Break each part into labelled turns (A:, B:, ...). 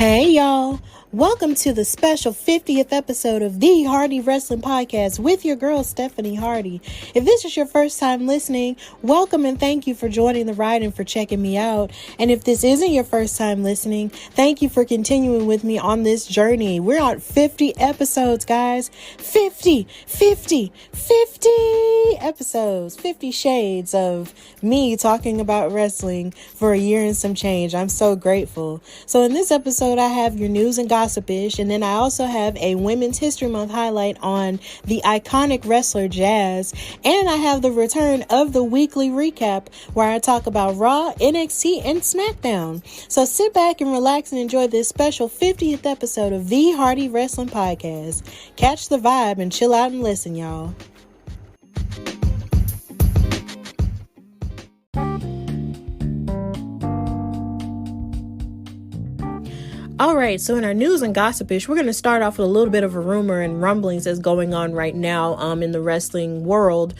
A: Hey y'all, welcome to the special 50th episode of the Hardy Wrestling Podcast with your girl Stephanie Hardy. If this is your first time listening, welcome and thank you for joining the ride and for checking me out. And if this isn't your first time listening, thank you for continuing with me on this journey. We're on 50 episodes, guys. 50 episodes, 50 shades of me talking about wrestling for a year and some change. I'm so grateful. So in this episode, I have your news and gossip-ish, and then I also have a Women's History Month highlight on the iconic wrestler Jazz, and I have the return of the weekly recap where I talk about Raw, NXT, and SmackDown. So sit back and relax and enjoy this special 50th episode of the Hardy Wrestling Podcast. Catch the vibe and chill out and listen, y'all. All right, so in our news and gossip-ish, we're going to start off with a little bit of a rumor and rumblings that's going on right now in the wrestling world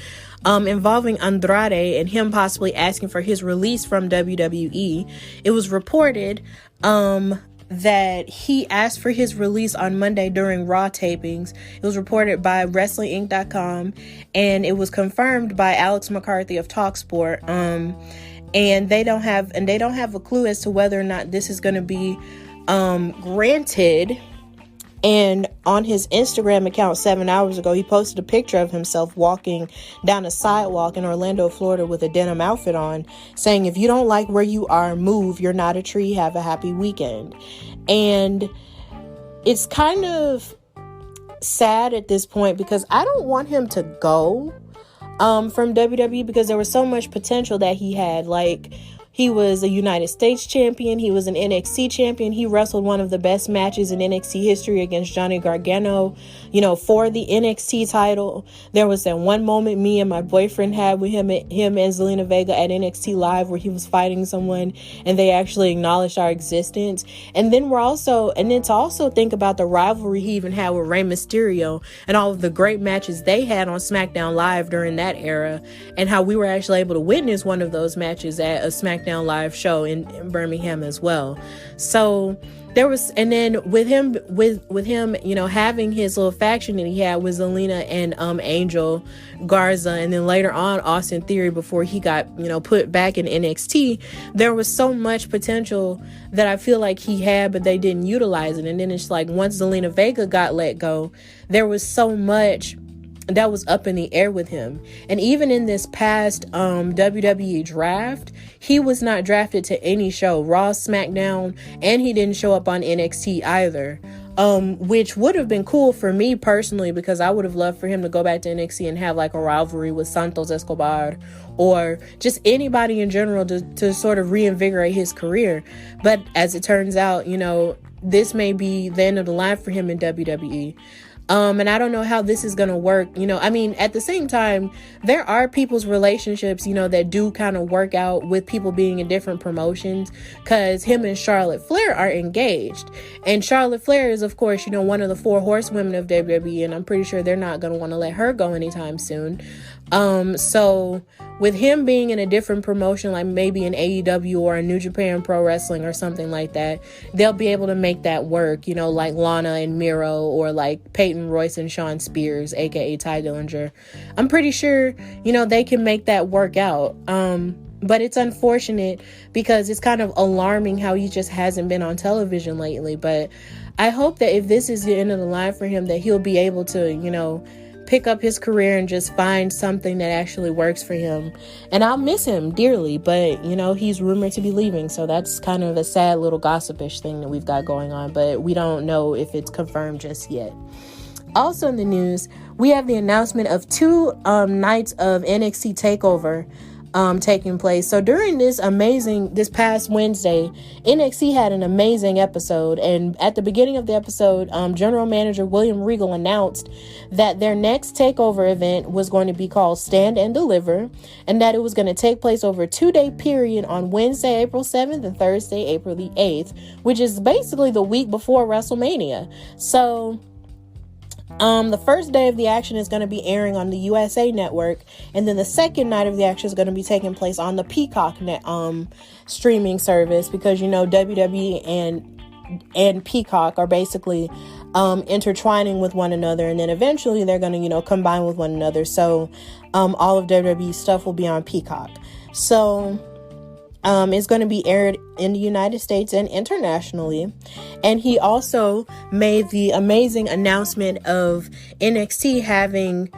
A: involving Andrade and him possibly asking for his release from WWE. It was reported that he asked for his release on Monday during Raw tapings. It was reported by WrestlingInc.com, and it was confirmed by Alex McCarthy of TalkSport. And they don't have a clue as to whether or not this is going to be granted. And on his Instagram account 7 hours ago, he posted a picture of himself walking down a sidewalk in Orlando, Florida with a denim outfit on, saying, "If you don't like where you are, move. You're not a tree. Have a happy weekend." And it's kind of sad at this point because I don't want him to go from WWE because there was so much potential that he had. Like, he was a United States champion. He was an NXT champion. He wrestled one of the best matches in NXT history against Johnny Gargano, for the NXT title. There was that one moment me and my boyfriend had with him and Zelina Vega at NXT Live where he was fighting someone and they actually acknowledged our existence. And then to also think about the rivalry he even had with Rey Mysterio and all of the great matches they had on SmackDown Live during that era, and how we were actually able to witness one of those matches at a SmackDown Live show in Birmingham as well. So there was, and then with him, having his little faction that he had with Zelina and Angel Garza, and then later on Austin Theory before he got put back in NXT, there was so much potential that I feel like he had, but they didn't utilize it. And then it's like once Zelina Vega got let go, there was so much that was up in the air with him. And even in this past WWE draft, he was not drafted to any show, Raw, SmackDown, and he didn't show up on NXT either, which would have been cool for me personally, because I would have loved for him to go back to NXT and have like a rivalry with Santos Escobar or just anybody in general to sort of reinvigorate his career. But as it turns out, this may be the end of the line for him in WWE. And I don't know how this is going to work. At the same time, there are people's relationships, that do kind of work out with people being in different promotions, because him and Charlotte Flair are engaged. And Charlotte Flair is, of course, one of the 4 horsewomen of WWE, and I'm pretty sure they're not going to want to let her go anytime soon. So with him being in a different promotion, like maybe an AEW or a New Japan Pro Wrestling or something like that, they'll be able to make that work, like Lana and Miro, or like Peyton Royce and Sean Spears, aka Ty Dillinger. I'm pretty sure, they can make that work out. But it's unfortunate because it's kind of alarming how he just hasn't been on television lately. But I hope that if this is the end of the line for him, that he'll be able to, pick up his career and just find something that actually works for him. And I'll miss him dearly, but he's rumored to be leaving, so that's kind of a sad little gossipish thing that we've got going on, but we don't know if it's confirmed just yet. Also in the news, we have the announcement of 2 nights of NXT TakeOver taking place. So during this past Wednesday, NXT had an amazing episode, and at the beginning of the episode, General Manager William Regal announced that their next takeover event was going to be called Stand and Deliver, and that it was going to take place over a 2-day period on Wednesday, April 7th and Thursday, April the 8th, which is basically the week before WrestleMania. So the first day of the action is going to be airing on the USA Network, and then the second night of the action is going to be taking place on the Peacock streaming service, because WWE and and Peacock are basically intertwining with one another, and then eventually they're going to, combine with one another. So all of WWE stuff will be on Peacock. So it's going to be aired in the United States and internationally. And he also made the amazing announcement of NXT having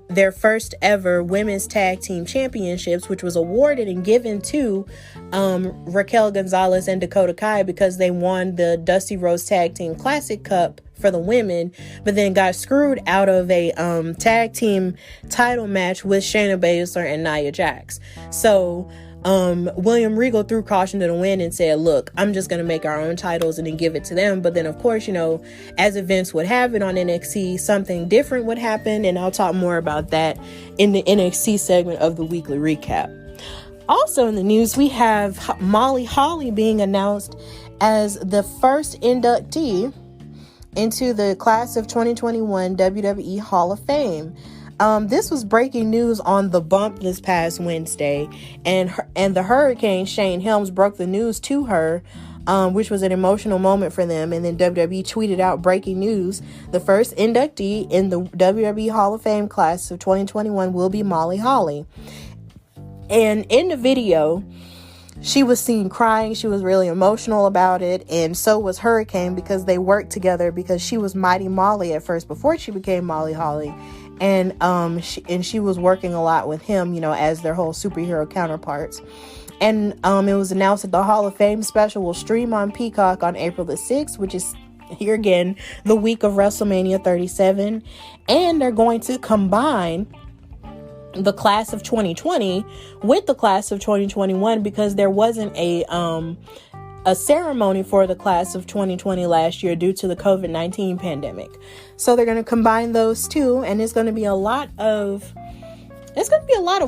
A: their first ever women's tag team championships, which was awarded and given to Raquel Gonzalez and Dakota Kai because they won the Dusty Rhodes Tag Team Classic Cup for the women, but then got screwed out of a tag team title match with Shayna Baszler and Nia Jax. So William Regal threw caution to the wind and said, look, I'm just going to make our own titles and then give it to them. But then, of course, as events would have it on NXT, something different would happen. And I'll talk more about that in the NXT segment of the weekly recap. Also in the news, we have Molly Holly being announced as the first inductee into the class of 2021 WWE Hall of Fame. This was breaking news on The Bump this past Wednesday, and the Hurricane Shane Helms broke the news to her, which was an emotional moment for them. And then WWE tweeted out breaking news: the first inductee in the WWE Hall of Fame class of 2021 will be Molly Holly. And in the video, she was seen crying. She was really emotional about it, and so was Hurricane, because they worked together, because she was Mighty Molly at first before she became Molly Holly. And she was working a lot with him, as their whole superhero counterparts. And it was announced that the Hall of Fame special will stream on Peacock on April the 6th, which is, here again, the week of WrestleMania 37. And they're going to combine the class of 2020 with the class of 2021, because there wasn't a ceremony for the class of 2020 last year due to the COVID-19 pandemic. So they're going to combine those two, and it's going to be a lot of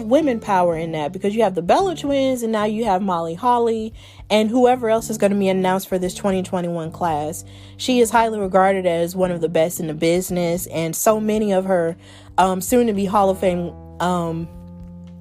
A: women power in that, because you have the Bella Twins, and now you have Molly Holly, and whoever else is going to be announced for this 2021 class. She is highly regarded as one of the best in the business, and so many of her soon to be Hall of Fame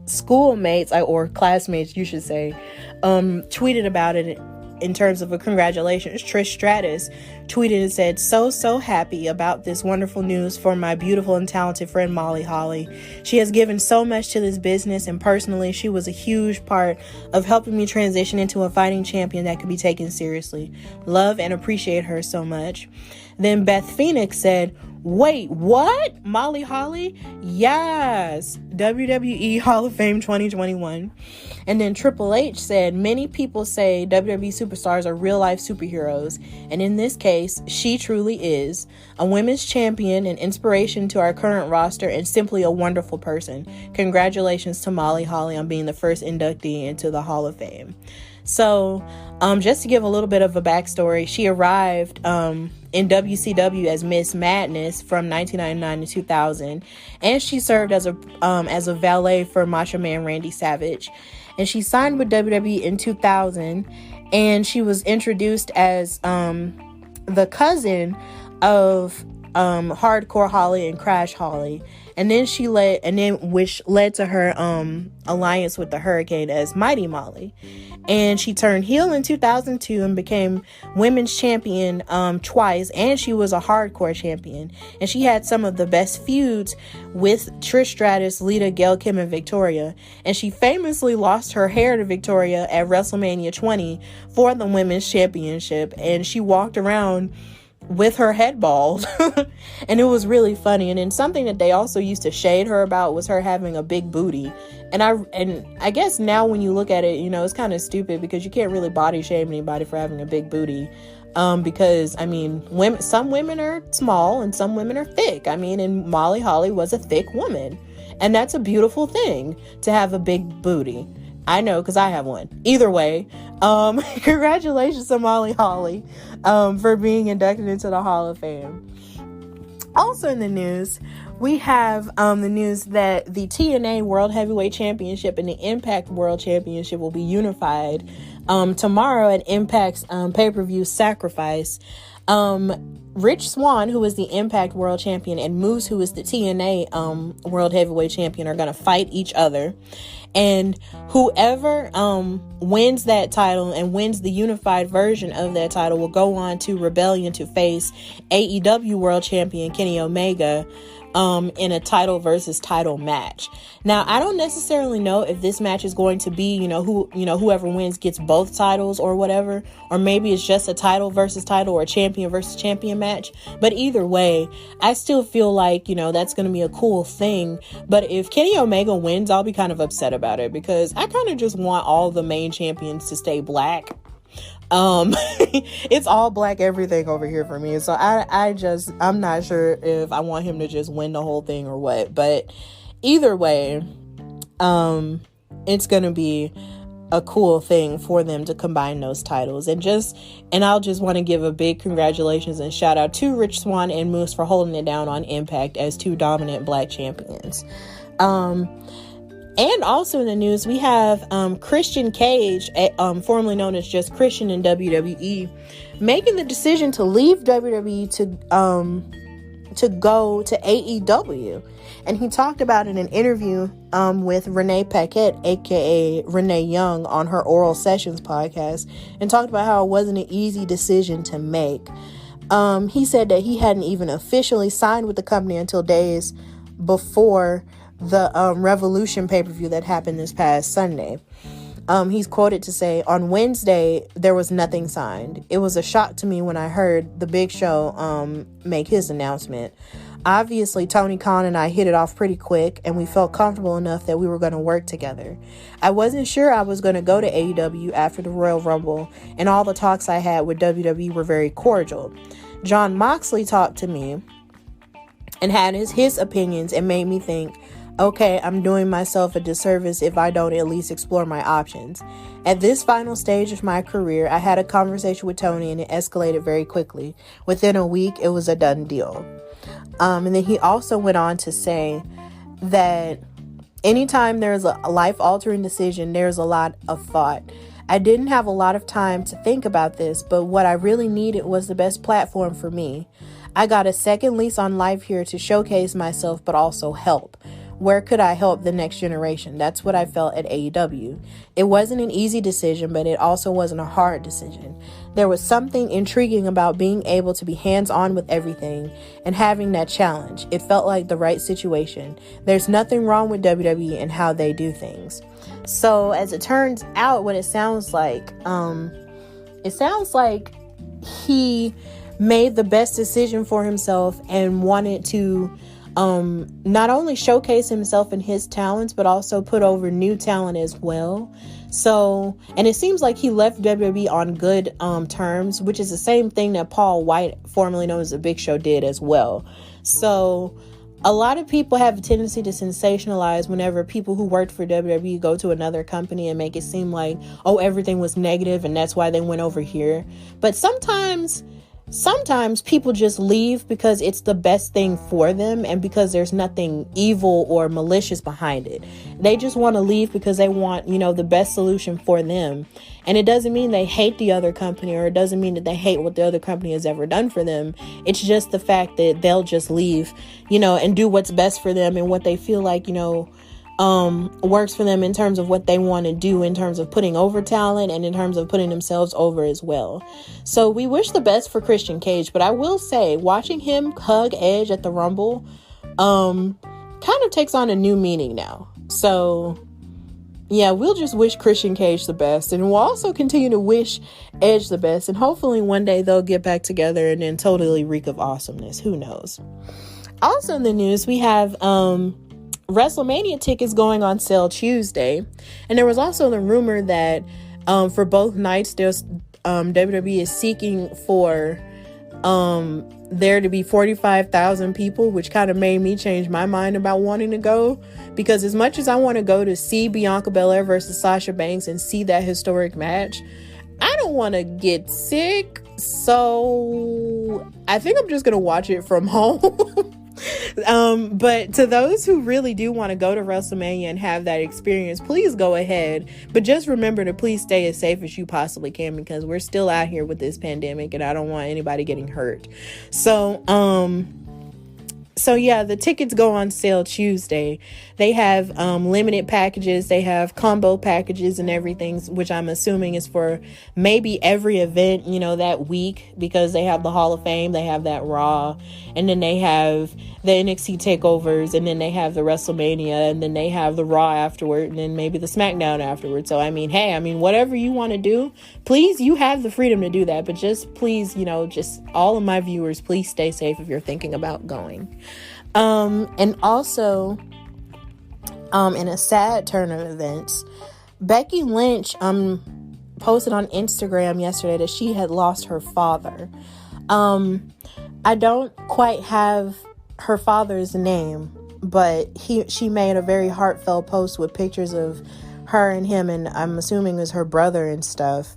A: schoolmates, or classmates, you should say, tweeted about it. In terms of a congratulations, Trish Stratus tweeted and said, so happy about this wonderful news for my beautiful and talented friend Molly Holly. She has given so much to this business, and personally, she was a huge part of helping me transition into a fighting champion that could be taken seriously. Love and appreciate her so much. Then Beth Phoenix said, wait, what? Molly Holly? Yes. WWE Hall of Fame 2021. And then Triple H said, many people say WWE superstars are real life superheroes. And in this case, she truly is a women's champion, an inspiration to our current roster, and simply a wonderful person. Congratulations to Molly Holly on being the first inductee into the Hall of Fame. So, just to give a little bit of a backstory, she arrived in WCW as Miss Madness from 1999 to 2000, and she served as a valet for Macho Man Randy Savage. And she signed with WWE in 2000, and she was introduced as the cousin of Hardcore Holly and Crash Holly. And then which led to her alliance with the Hurricane as Mighty Molly. And she turned heel in 2002 and became women's champion twice, and she was a hardcore champion. And she had some of the best feuds with Trish Stratus, Lita, Gail Kim, and Victoria. And she famously lost her hair to Victoria at WrestleMania 20 for the women's championship, and she walked around with her head bald. And it was really funny. And then something that they also used to shade her about was her having a big booty. And I guess now when you look at it, it's kind of stupid, because you can't really body shame anybody for having a big booty. Because some women are small and some women are thick. And Molly Holly was a thick woman, and that's a beautiful thing to have a big booty. I know, because I have one. Either way, congratulations to Molly Holly for being inducted into the Hall of Fame. Also in the news, we have the news that the TNA World Heavyweight Championship and the Impact World Championship will be unified tomorrow at Impact's pay-per-view Sacrifice. Rich Swann, who is the Impact World Champion, and Moose, who is the TNA World Heavyweight Champion, are going to fight each other. And whoever wins that title and wins the unified version of that title will go on to Rebellion to face AEW World Champion Kenny Omega in a title versus title match. Now, I don't necessarily know if this match is going to be, whoever wins gets both titles or whatever, or maybe it's just a title versus title or a champion versus champion match. But either way, I still feel like, that's going to be a cool thing. But if Kenny Omega wins, I'll be kind of upset about it because I kind of just want all the main champions to stay black. It's all black everything over here for me. So I'm not sure if I want him to just win the whole thing or what, but either way, it's going to be a cool thing for them to combine those titles and I'll just want to give a big congratulations and shout out to Rich Swann and Moose for holding it down on Impact as two dominant black champions. And also in the news, we have Christian Cage, formerly known as just Christian in WWE, making the decision to leave WWE to go to AEW. And he talked about in an interview with Renee Paquette, aka Renee Young, on her Oral Sessions podcast, and talked about how it wasn't an easy decision to make. He said that he hadn't even officially signed with the company until days before the Revolution pay-per-view that happened this past Sunday. He's quoted to say, "On Wednesday, there was nothing signed. It was a shock to me when I heard the Big Show make his announcement. Obviously, Tony Khan and I hit it off pretty quick, and we felt comfortable enough that we were going to work together. I wasn't sure I was going to go to AEW after the Royal Rumble, and all the talks I had with WWE were very cordial. Jon Moxley talked to me and had his opinions and made me think, okay, I'm doing myself a disservice if I don't at least explore my options. At this final stage of my career, I had a conversation with Tony and it escalated very quickly. Within a week, it was a done deal." And then he also went on to say that anytime there's a life-altering decision, there's a lot of thought. I didn't have a lot of time to think about this, but what I really needed was the best platform for me. I got a second lease on life here to showcase myself, but also help. Where could I help the next generation? That's what I felt at AEW. It wasn't an easy decision, but it also wasn't a hard decision. There was something intriguing about being able to be hands-on with everything and having that challenge. It felt like the right situation. There's nothing wrong with WWE and how they do things. So as it turns out, what it sounds like he made the best decision for himself and wanted to not only showcase himself and his talents, but also put over new talent as well. So, and it seems like he left WWE on good terms, which is the same thing that Paul White, formerly known as the Big Show, did as well. So a lot of people have a tendency to sensationalize whenever people who worked for WWE go to another company and make it seem like, oh, everything was negative and that's why they went over here. But sometimes people just leave because it's the best thing for them and because there's nothing evil or malicious behind it. They just want to leave because they want, the best solution for them. And it doesn't mean they hate the other company, or it doesn't mean that they hate what the other company has ever done for them. It's just the fact that they'll just leave, and do what's best for them and what they feel like, works for them in terms of what they want to do, in terms of putting over talent and in terms of putting themselves over as well. So we wish the best for Christian Cage, but I will say watching him hug Edge at the Rumble kind of takes on a new meaning now. So yeah, we'll just wish Christian Cage the best, and we'll also continue to wish Edge the best, and hopefully one day they'll get back together and then totally reek of awesomeness. Who knows? Also in the news, we have WrestleMania tickets going on sale Tuesday, and there was also the rumor that for both nights there's WWE is seeking for there to be 45,000 people, which kind of made me change my mind about wanting to go, because as much as I want to go to see Bianca Belair versus Sasha Banks and see that historic match, I don't want to get sick, so I think I'm just gonna watch it from home. But to those who really do want to go to WrestleMania and have that experience, please go ahead. But just remember to please stay as safe as you possibly can, because we're still out here with this pandemic and I don't want anybody getting hurt. So yeah, the tickets go on sale Tuesday. They have limited packages. They have combo packages and everything, which I'm assuming is for maybe every event, that week, because they have the Hall of Fame, they have that Raw, and then they have the NXT takeovers, and then they have the WrestleMania, and then they have the Raw afterward, and then maybe the SmackDown afterward. So, whatever you want to do, please, you have the freedom to do that. But just please, just all of my viewers, please stay safe if you're thinking about going. And also, in a sad turn of events, Becky Lynch posted on Instagram yesterday that she had lost her father. I don't quite have her father's name, but she made a very heartfelt post with pictures of her and him, and I'm assuming it was her brother and stuff,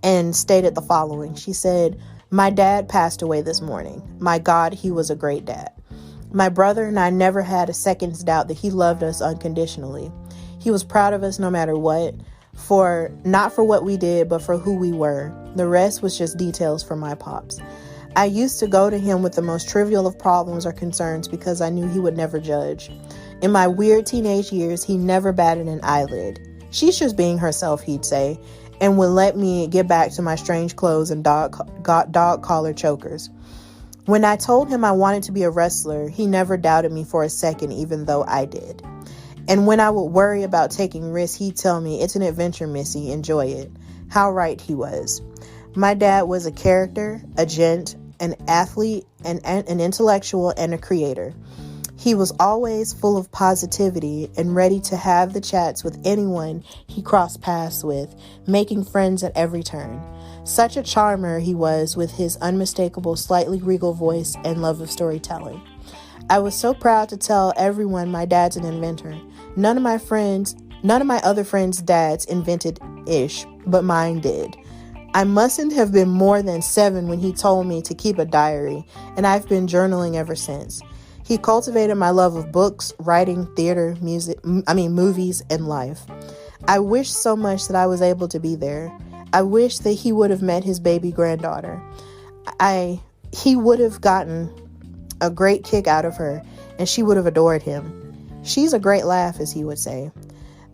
A: and stated the following. She said, "My dad passed away this morning. My God, he was a great dad. My brother and I never had a second's doubt that he loved us unconditionally. He was proud of us no matter what, not for what we did, but for who we were. The rest was just details for my pops. I used to go to him with the most trivial of problems or concerns because I knew he would never judge. In my weird teenage years, he never batted an eyelid. She's just being herself, he'd say, and would let me get back to my strange clothes and dog collar chokers. When I told him I wanted to be a wrestler, he never doubted me for a second, even though I did. And when I would worry about taking risks, he'd tell me, it's an adventure, Missy, enjoy it. How right he was. My dad was a character, a gent, an athlete, an intellectual, and a creator. He was always full of positivity and ready to have the chats with anyone he crossed paths with, making friends at every turn. Such a charmer he was, with his unmistakable, slightly regal voice and love of storytelling. I was so proud to tell everyone my dad's an inventor. None of my other friends' dads invented ish, but mine did. I mustn't have been more than 7 when he told me to keep a diary, and I've been journaling ever since. He cultivated my love of books, writing, theater, movies, and life. I wish so much that I was able to be there. I wish that he would have met his baby granddaughter. He would have gotten a great kick out of her, and she would have adored him. She's a great laugh, as he would say.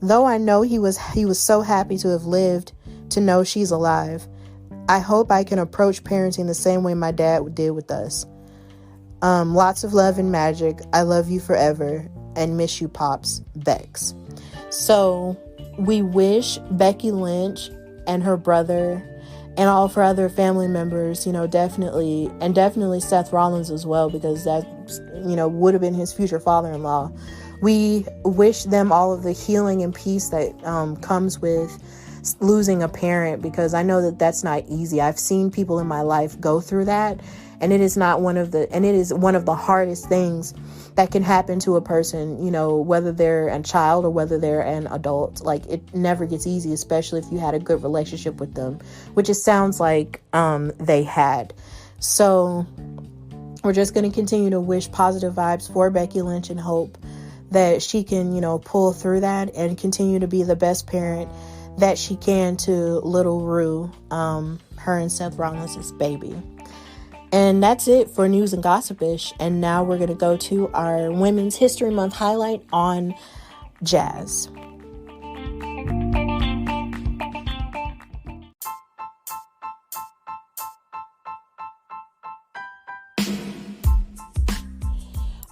A: Though I know he was so happy to have lived to know she's alive. I hope I can approach parenting the same way my dad did with us. Lots of love and magic. I love you forever and miss you, Pops. Bex." So we wish Becky Lynch and her brother and all of her other family members, definitely Seth Rollins as well, because that, would have been his future father-in-law. We wish them all of the healing and peace that comes with losing a parent, because I know that that's not easy. I've seen people in my life go through that, and it is one of the hardest things that can happen to a person, whether they're a child or whether they're an adult. Like, it never gets easy, especially if you had a good relationship with them, which it sounds like they had. So we're just going to continue to wish positive vibes for Becky Lynch and hope that she can, pull through that and continue to be the best parent that she can to little Rue, her and Seth Rollins' baby. And that's it for news and gossipish. And now we're going to go to our Women's History Month highlight on Jazz.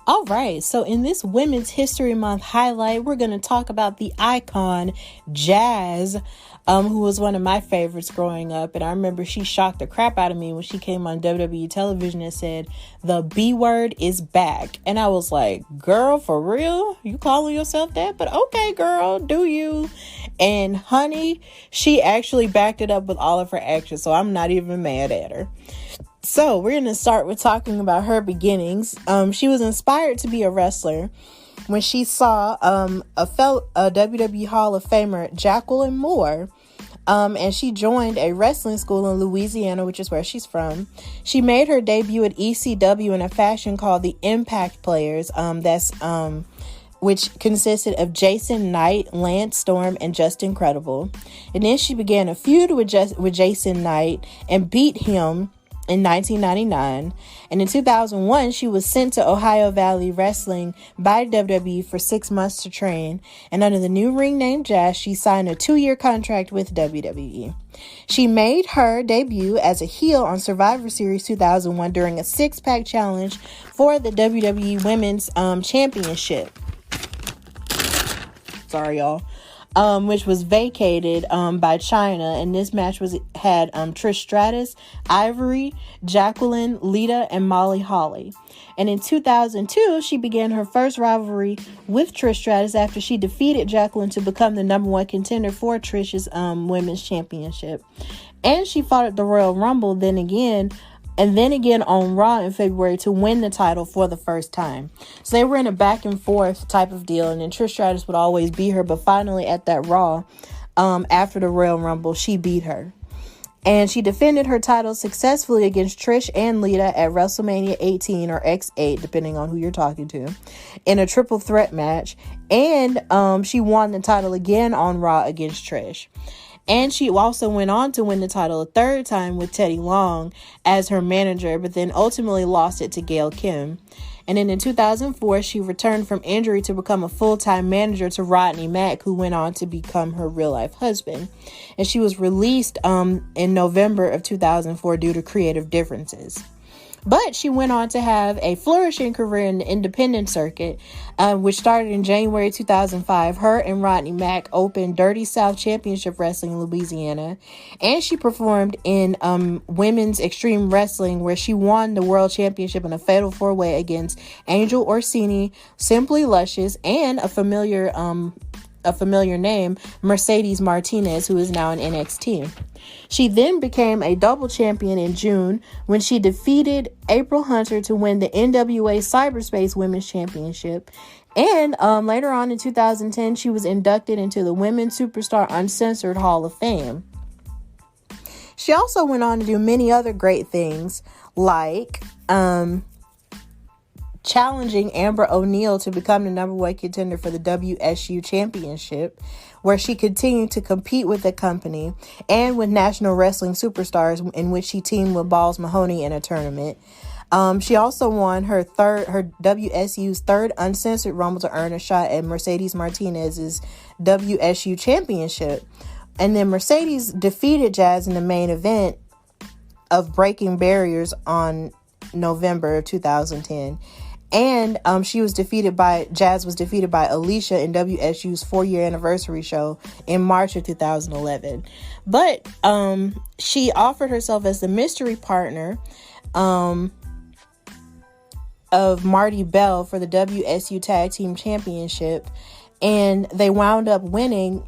A: All right, so in this Women's History Month highlight, we're going to talk about the icon Jazz, who was one of my favorites growing up. And I remember she shocked the crap out of me when she came on WWE television and said, "The B word is back." And I was like, girl, for real? You calling yourself that? But okay, girl, do you? And honey, she actually backed it up with all of her actions, so I'm not even mad at her. So we're going to start with talking about her beginnings. She was inspired to be a wrestler when she saw a WWE Hall of Famer, Jacqueline Moore, And she joined a wrestling school in Louisiana, which is where she's from. She made her debut at ECW in a fashion called the Impact Players. Which consisted of Jason Knight, Lance Storm, and Just Incredible. And then she began a feud with Jason Knight and beat him in 1999. And in 2001, she was sent to Ohio Valley Wrestling by WWE for 6 months to train. And under the new ring name Jazz, she signed a 2-year contract with WWE. She made her debut as a heel on Survivor Series 2001 during a 6-pack challenge for the WWE Women's Championship. Sorry, y'all. Which was vacated by China, and this match had Trish Stratus, Ivory, Jacqueline, Lita, and Molly Holly. And in 2002, she began her first rivalry with Trish Stratus after she defeated Jacqueline to become the number 1 contender for Trish's Women's Championship. And she fought at the Royal Rumble then again on Raw in February to win the title for the first time. So they were in a back and forth type of deal, and then Trish Stratus would always beat her, but finally at that Raw, after the Royal Rumble, she beat her. And she defended her title successfully against Trish and Lita at WrestleMania 18 or X8, depending on who you're talking to, in a triple threat match. And she won the title again on Raw against Trish. And she also went on to win the title a 3rd time with Teddy Long as her manager, but then ultimately lost it to Gail Kim. And then in 2004, she returned from injury to become a full-time manager to Rodney Mack, who went on to become her real-life husband. And she was released in November of 2004 due to creative differences. But she went on to have a flourishing career in the independent circuit, which started in January 2005. Her and Rodney Mack opened Dirty South Championship Wrestling in Louisiana. And she performed in Women's Extreme Wrestling, where she won the World Championship in a fatal 4-way against Angel Orsini, Simply Luscious, and a familiar name, Mercedes Martinez, who is now in NXT. She then became a double champion in June when she defeated April Hunter to win the NWA Cyberspace Women's Championship. And later on in 2010, she was inducted into the Women's Superstar Uncensored Hall of Fame. She also went on to do many other great things, like challenging Amber O'Neal to become the number 1 contender for the WSU Championship, where she continued to compete with the company and with National Wrestling Superstars, in which she teamed with Balls Mahoney in a tournament. She also won her WSU's 3rd Uncensored Rumble to earn a shot at Mercedes Martinez's WSU Championship. And then Mercedes defeated Jazz in the main event of Breaking Barriers on November of 2010. And Jazz was defeated by Alicia in WSU's 4-year anniversary show in March of 2011. But she offered herself as the mystery partner of Marty Bell for the WSU Tag Team Championship, and they wound up winning,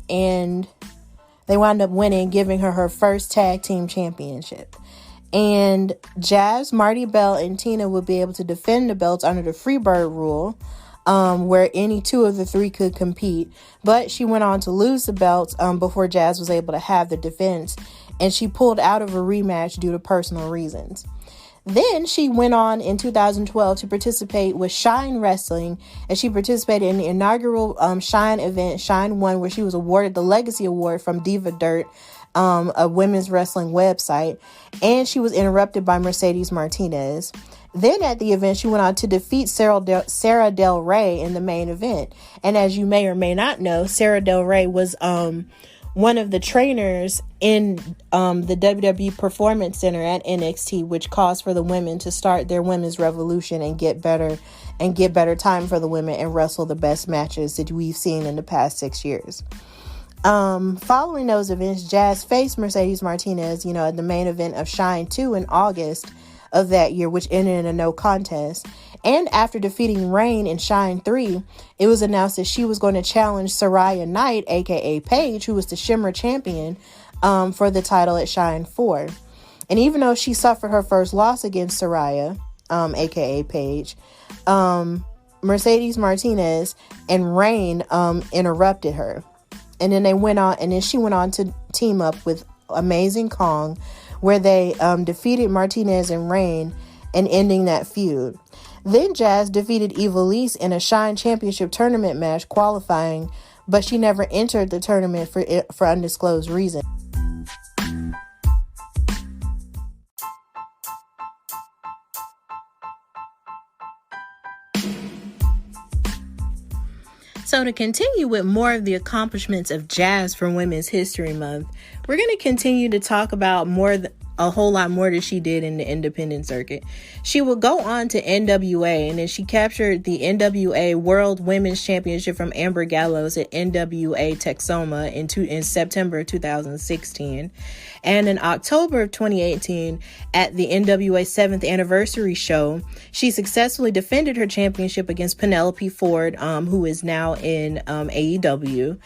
A: giving her first Tag Team Championship. And Jazz, Marty Bell, and Tina would be able to defend the belts under the Freebird rule, where any 2 of the 3 could compete. But she went on to lose the belts before Jazz was able to have the defense, and she pulled out of a rematch due to personal reasons. Then she went on in 2012 to participate with Shine Wrestling, and she participated in the inaugural Shine event, Shine 1, where she was awarded the Legacy Award from Diva Dirt, a women's wrestling website, and she was interrupted by Mercedes Martinez. Then at the event, she went on to defeat Sarah Del Rey in the main event. And as you may or may not know, Sarah Del Rey was one of the trainers in the WWE Performance Center at NXT, which caused for the women to start their women's revolution and get better time for the women and wrestle the best matches that we've seen in the past 6 years. Following those events, Jazz faced Mercedes Martinez, at the main event of Shine 2 in August of that year, which ended in a no contest. And after defeating Rain in Shine 3, it was announced that she was going to challenge Saraya Knight, aka Paige, who was the Shimmer champion, for the title at Shine 4. And even though she suffered her first loss against Saraya, aka Paige, Mercedes Martinez and Rain interrupted her. And then she went on to team up with Amazing Kong, where they defeated Martinez and Reign and ending that feud. Then Jazz defeated Ivelisse in a Shine Championship tournament match qualifying, but she never entered the tournament for undisclosed reasons. So to continue with more of the accomplishments of Jazz for Women's History Month, we're going to continue to talk about a whole lot more that she did in the independent circuit. She would go on to NWA, and then she captured the NWA World Women's Championship from Amber Gallows at NWA Texoma in September 2016. And in October of 2018, at the NWA 7th anniversary show, she successfully defended her championship against Penelope Ford, who is now in AEW.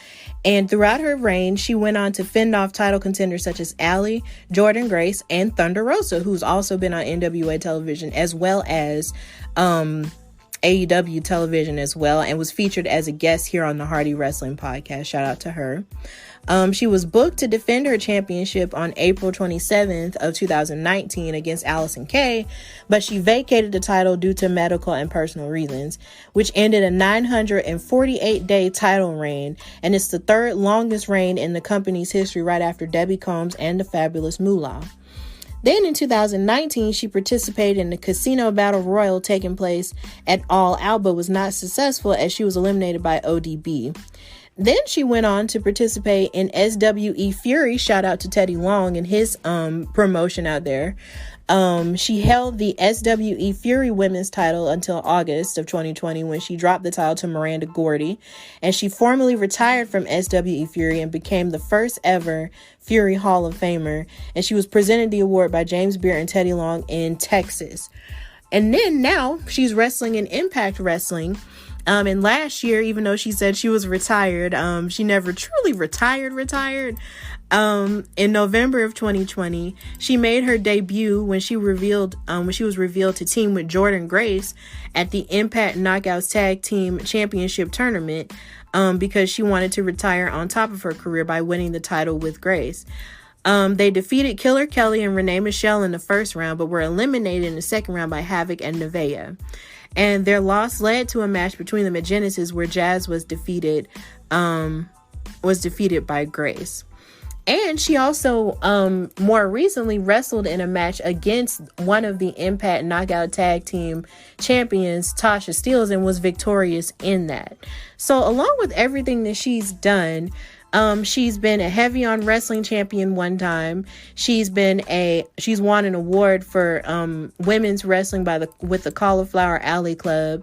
A: And throughout her reign, she went on to fend off title contenders such as Allie, Jordynne Grace, and Thunder Rosa, who's also been on NWA television as well as AEW television as well, and was featured as a guest here on the Hardy Wrestling Podcast. Shout out to her. She was booked to defend her championship on April 27th of 2019 against Allison Kay, but she vacated the title due to medical and personal reasons, which ended a 948-day title reign, and it's the third longest reign in the company's history, right after Debbie Combs and the Fabulous Moolah. Then in 2019, she participated in the Casino Battle Royal taking place at All Out, but was not successful as she was eliminated by ODB. Then she went on to participate in SWE Fury. Shout out to Teddy Long and his promotion out there. She held the SWE Fury women's title until August of 2020, when she dropped the title to Miranda Gordy, and she formally retired from SWE Fury and became the first ever Fury Hall of Famer. And she was presented the award by James Beard and Teddy Long in Texas. And then now she's wrestling in Impact Wrestling. And last year, even though she said she was retired, she never truly retired. In November of 2020, she made her debut when she was revealed to team with Jordynne Grace at the Impact Knockouts Tag Team Championship Tournament, because she wanted to retire on top of her career by winning the title with Grace. They defeated Killer Kelly and Renee Michelle in the first round, but were eliminated in the second round by Havoc and Nevaeh. And their loss led to a match between them at Genesis, where Jazz was defeated by Grace. And she also more recently wrestled in a match against one of the Impact Knockout Tag Team champions, Tasha Steelz, and was victorious in that. So along with everything that she's done, she's been a Heavy on Wrestling champion one time. She's won an award for women's wrestling with the Cauliflower Alley Club,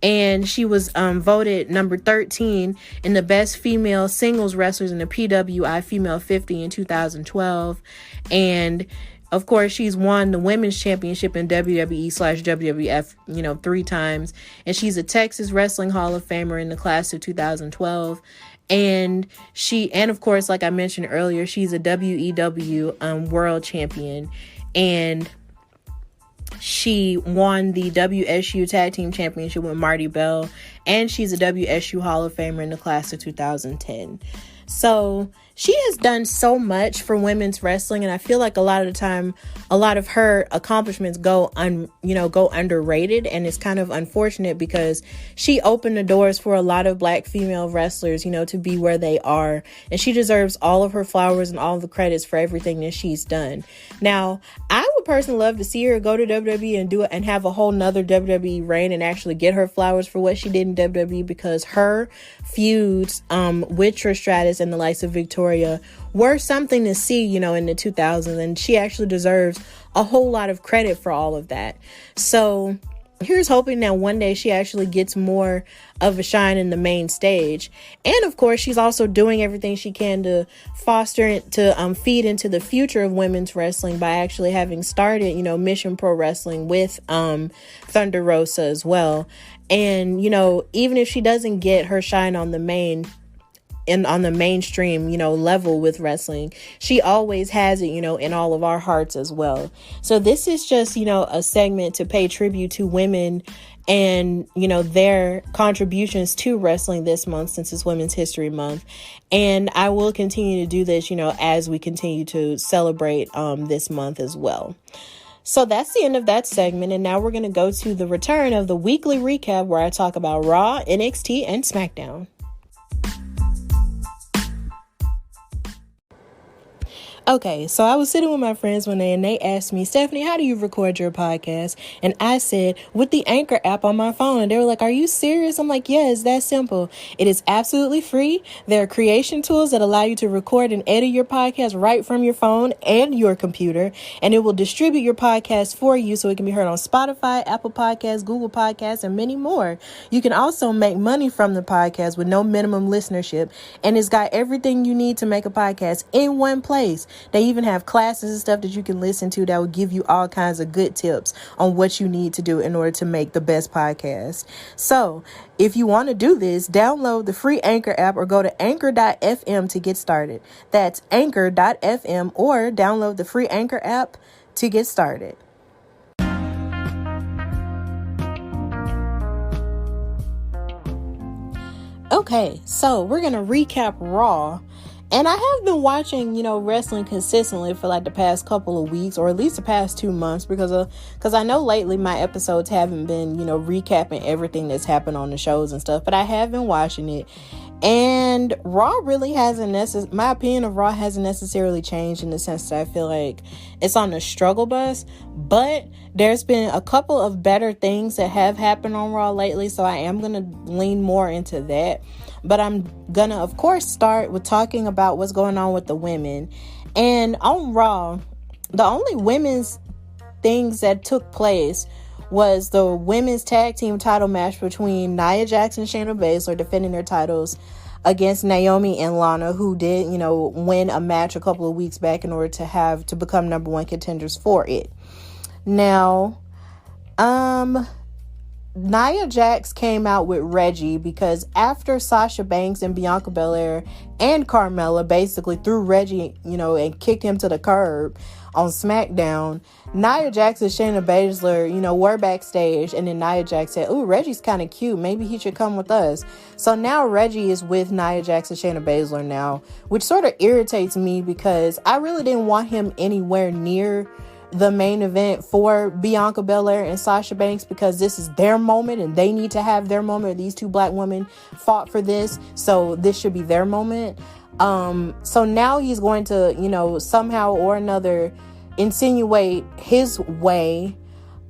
A: and she was voted number 13 in the best female singles wrestlers in the PWI Female 50 in 2012. And of course, she's won the women's championship in WWE/WWF, 3 times, and she's a Texas Wrestling Hall of Famer in the class of 2012. And of course, like I mentioned earlier, she's a WEW world champion, and she won the WSU Tag Team Championship with Marty Bell, and she's a WSU Hall of Famer in the class of 2010. So she has done so much for women's wrestling, and I feel like a lot of the time, a lot of her accomplishments go underrated, and it's kind of unfortunate because she opened the doors for a lot of Black female wrestlers, to be where they are, and she deserves all of her flowers and all the credits for everything that she's done. Now, I would personally love to see her go to WWE and do it and have a whole nother WWE reign and actually get her flowers for what she did in WWE, because her feuds with Trish Stratus and the likes of Victoria were something to see, in the 2000s, and she actually deserves a whole lot of credit for all of that. So here's hoping that one day she actually gets more of a shine in the main stage. And of course, she's also doing everything she can to foster, to feed into the future of women's wrestling by actually having started, Mission Pro Wrestling with Thunder Rosa as well. And, even if she doesn't get her shine on the mainstream, level with wrestling, she always has it, in all of our hearts as well. So this is just, a segment to pay tribute to women and, you know, their contributions to wrestling this month, since it's Women's History Month. And I will continue to do this, you know, as we continue to celebrate this month as well. So that's the end of that segment. And now we're going to go to the return of the weekly recap, where I talk about Raw, NXT, and SmackDown. Okay, so I was sitting with my friends one day and they asked me, Stephanie, how do you record your podcast? And I said, with the Anchor app on my phone. And they were like, are you serious? I'm like, yeah, it's that simple. It is absolutely free. There are creation tools that allow you to record and edit your podcast right from your phone and your computer. And it will distribute your podcast for you so it can be heard on Spotify, Apple Podcasts, Google Podcasts, and many more. You can also make money from the podcast with no minimum listenership. And it's got everything you need to make a podcast in one place. They even have classes and stuff that you can listen to that will give you all kinds of good tips on what you need to do in order to make the best podcast. So if you want to do this, download the free Anchor app or go to anchor.fm to get started. That's anchor.fm, or download the free Anchor app to get started. Okay, so we're going to recap Raw. And I have been watching, you know, wrestling consistently for like the past couple of weeks, or at least the past 2 months, because I know lately my episodes haven't been, you know, recapping everything that's happened on the shows and stuff, but I have been watching it. And Raw really hasn't my opinion of Raw hasn't necessarily changed, in the sense that I feel like it's on the struggle bus, but there's been a couple of better things that have happened on Raw lately, so I am going to lean more into that. But I'm going to, of course, start with talking about what's going on with the women. And on Raw, the only women's things that took place was the women's tag team title match between Nia Jax and Shayna Baszler, defending their titles against Naomi and Lana, who did, you know, win a match a couple of weeks back in order to become number one contenders for it. Now, Nia Jax came out with Reggie because after Sasha Banks and Bianca Belair and Carmella basically threw Reggie, you know, and kicked him to the curb on SmackDown, Nia Jax and Shayna Baszler, you know, were backstage, and then Nia Jax said, "Ooh, Reggie's kind of cute. Maybe he should come with us." So now Reggie is with Nia Jax and Shayna Baszler now, which sort of irritates me because I really didn't want him anywhere near the main event for Bianca Belair and Sasha Banks, because this is their moment and they need to have their moment. These two black women fought for this, so this should be their moment. So now he's going to, you know, somehow or another insinuate his way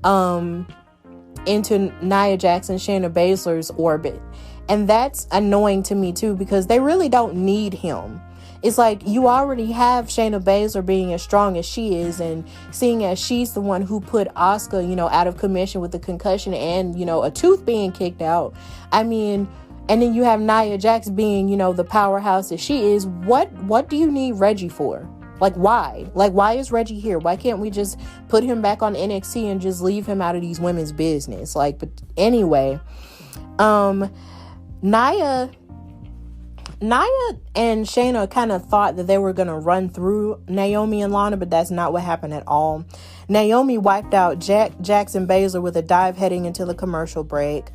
A: into Nia Jax and Shayna Baszler's orbit. And that's annoying to me too, because they really don't need him. It's like you already have Shayna Baszler being as strong as she is, and seeing as she's the one who put Asuka, you know, out of commission with the concussion and, you know, a tooth being kicked out. I mean, and then you have Nia Jax being, you know, the powerhouse that she is. What do you need Reggie for? Like, why? Like, why is Reggie here? Why can't we just put him back on NXT and just leave him out of these women's business? Like, but anyway, Nia and Shayna kind of thought that they were going to run through Naomi and Lana, but that's not what happened at all. Naomi wiped out Jax and Baszler with a dive heading into the commercial break.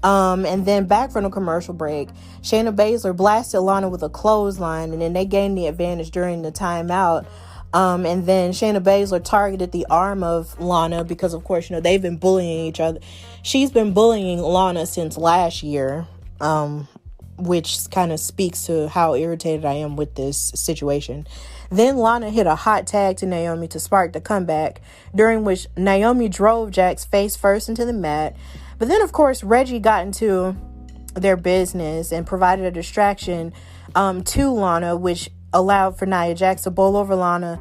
A: And then back from the commercial break, Shayna Baszler blasted Lana with a clothesline, and then they gained the advantage during the timeout. And then Shayna Baszler targeted the arm of Lana because, of course, you know, they've been bullying each other. She's been bullying Lana since last year, which kind of speaks to how irritated I am with this situation. Then Lana hit a hot tag to Naomi to spark the comeback, during which Naomi drove Jax face first into the mat. But then, of course, Reggie got into their business and provided a distraction to Lana, which allowed for Nia Jax to bowl over Lana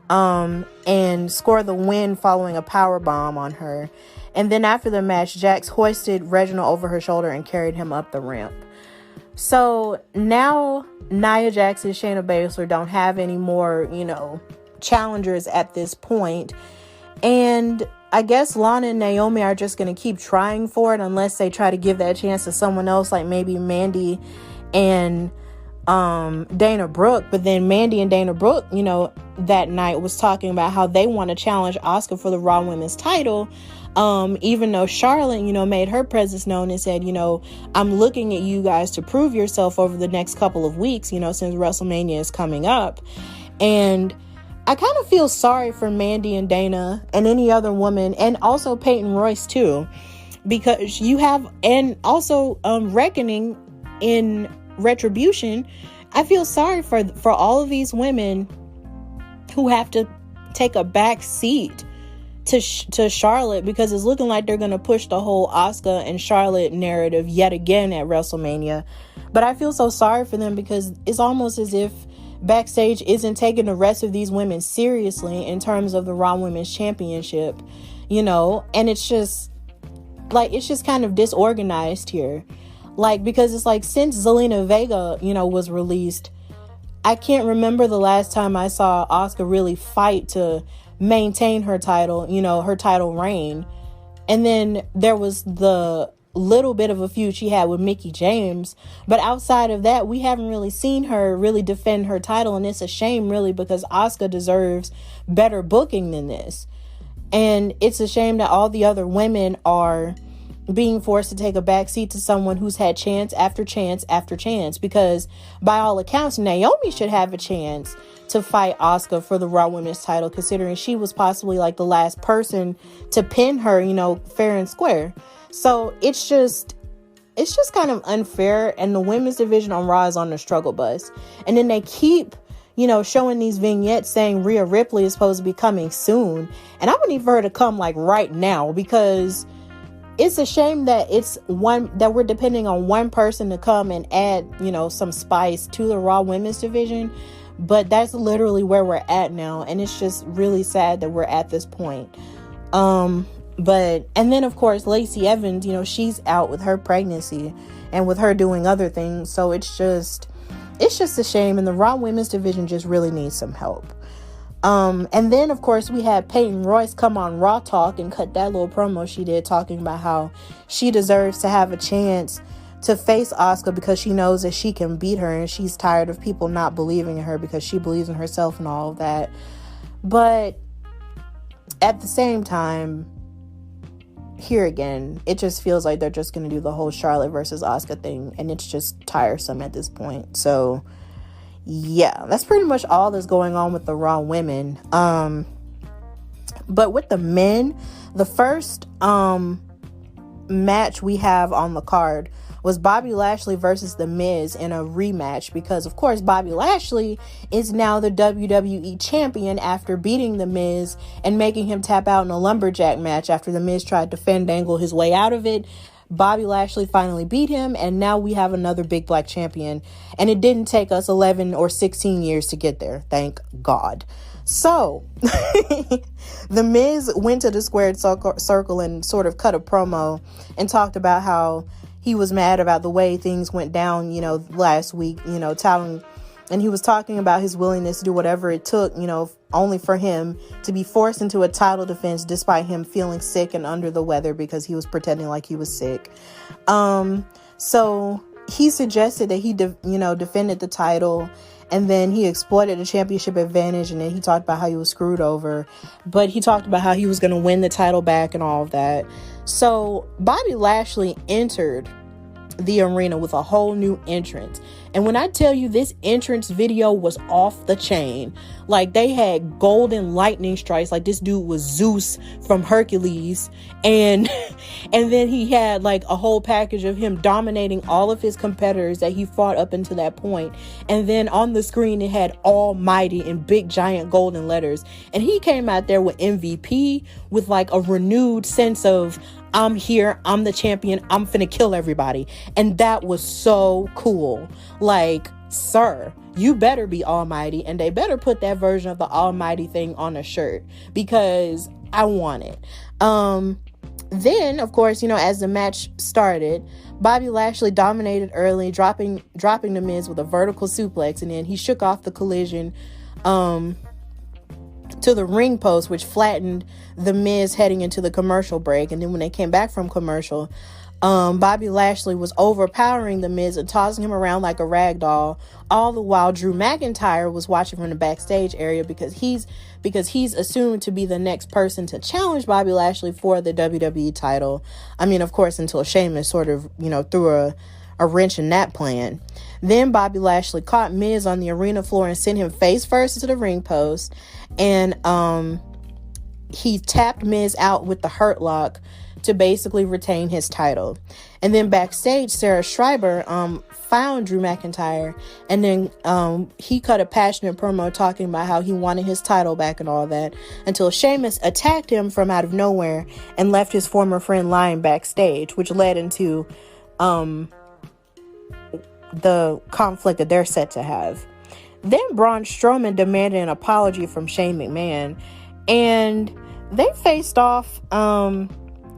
A: and score the win following a power bomb on her. And then after the match, Jax hoisted Reginald over her shoulder and carried him up the ramp. So now Nia Jax and Shayna Baszler don't have any more, you know, challengers at this point. And I guess Lana and Naomi are just going to keep trying for it unless they try to give that chance to someone else, like maybe Mandy and Dana Brooke. But then Mandy and Dana Brooke, you know, that night was talking about how they want to challenge Asuka for the Raw Women's title Even though Charlotte, made her presence known and said, I'm looking at you guys to prove yourself over the next couple of weeks, since WrestleMania is coming up. And I kind of feel sorry for Mandy and Dana and any other woman, and also Peyton Royce too, because you have, and also Reckoning in Retribution. I feel sorry for all of these women who have to take a back seat to Charlotte, because it's looking like they're going to push the whole Asuka and Charlotte narrative yet again at WrestleMania. But I feel so sorry for them, because it's almost as if backstage isn't taking the rest of these women seriously in terms of the Raw Women's Championship, and it's just kind of disorganized here. Because it's like, since Zelina Vega, was released, I can't remember the last time I saw Asuka really fight to maintain her title, her title reign. And then there was the little bit of a feud she had with Mickie James, but outside of that, we haven't really seen her really defend her title, and it's a shame, really, because Asuka deserves better booking than this. And it's a shame that all the other women are being forced to take a back seat to someone who's had chance after chance after chance, because by all accounts, Naomi should have a chance to fight Asuka for the Raw Women's title, considering she was possibly like the last person to pin her, fair and square. So it's just kind of unfair. And the women's division on Raw is on the struggle bus. And then they keep, showing these vignettes saying Rhea Ripley is supposed to be coming soon. And I would need for her to come like right now, because it's a shame that that we're depending on one person to come and add, some spice to the Raw Women's division. But that's literally where we're at now. And it's just really sad that we're at this point. And then of course, Lacey Evans, she's out with her pregnancy and with her doing other things. So it's just a shame. And the Raw Women's division just really needs some help. And then of course we had Peyton Royce come on Raw Talk and cut that little promo she did, talking about how she deserves to have a chance to face Asuka because she knows that she can beat her, and she's tired of people not believing in her because she believes in herself and all of that. But at the same time, here again, it just feels like they're just going to do the whole Charlotte versus Asuka thing, and it's just tiresome at this point. So yeah, that's pretty much all that's going on with the Raw women. But with the men, the first match we have on the card was Bobby Lashley versus The Miz in a rematch, because of course Bobby Lashley is now the WWE champion after beating The Miz and making him tap out in a lumberjack match after The Miz tried to fandangle his way out of it. Bobby Lashley finally beat him, and now we have another big black champion, and it didn't take us 11 or 16 years to get there, thank God. So The Miz went to the squared circle and sort of cut a promo and talked about how he was mad about the way things went down, last week, and he was talking about his willingness to do whatever it took, only for him to be forced into a title defense despite him feeling sick and under the weather because he was pretending like he was sick. So he suggested that he, defended the title, and then he exploited the championship advantage, and then he talked about how he was screwed over, but he talked about how he was going to win the title back and all of that. So Bobby Lashley entered the arena with a whole new entrance. And when I tell you, this entrance video was off the chain. Like, they had golden lightning strikes. Like, this dude was Zeus from Hercules. And then he had like a whole package of him dominating all of his competitors that he fought up until that point. And then on the screen, it had Almighty in big giant golden letters. And he came out there with MVP, with like a renewed sense of, I'm here, I'm the champion, I'm finna kill everybody. And that was so cool. Like, sir, you better be Almighty, and they better put that version of the Almighty thing on a shirt, because I want it. Then, of course, as the match started, Bobby Lashley dominated early, dropping The Miz with a vertical suplex, and then he shook off the collision to the ring post, which flattened The Miz heading into the commercial break. And then when they came back from commercial, Bobby Lashley was overpowering The Miz and tossing him around like a rag doll, all the while Drew McIntyre was watching from the backstage area because he's assumed to be the next person to challenge Bobby Lashley for the WWE title. I mean, of course, until Sheamus sort of, threw a wrench in that plan. Then Bobby Lashley caught Miz on the arena floor and sent him face first into the ring post, and he tapped Miz out with the Hurt Lock to basically retain his title. And then backstage, Sarah Schreiber found Drew McIntyre, and then he cut a passionate promo talking about how he wanted his title back and all that, until Sheamus attacked him from out of nowhere and left his former friend lying backstage, which led into the conflict that they're set to have. Then Braun Strowman demanded an apology from Shane McMahon, and they faced off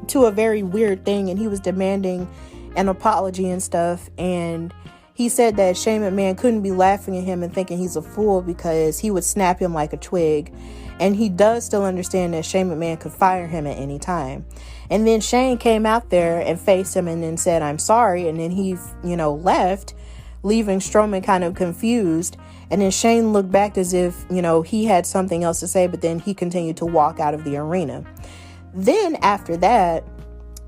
A: to a very weird thing, and he was demanding an apology and stuff, and he said that Shane McMahon couldn't be laughing at him and thinking he's a fool because he would snap him like a twig, and he does still understand that Shane McMahon could fire him at any time. And then Shane came out there and faced him and then said, "I'm sorry," and then he left, leaving Strowman kind of confused. And then Shane looked back as if he had something else to say, but then he continued to walk out of the arena. Then after that,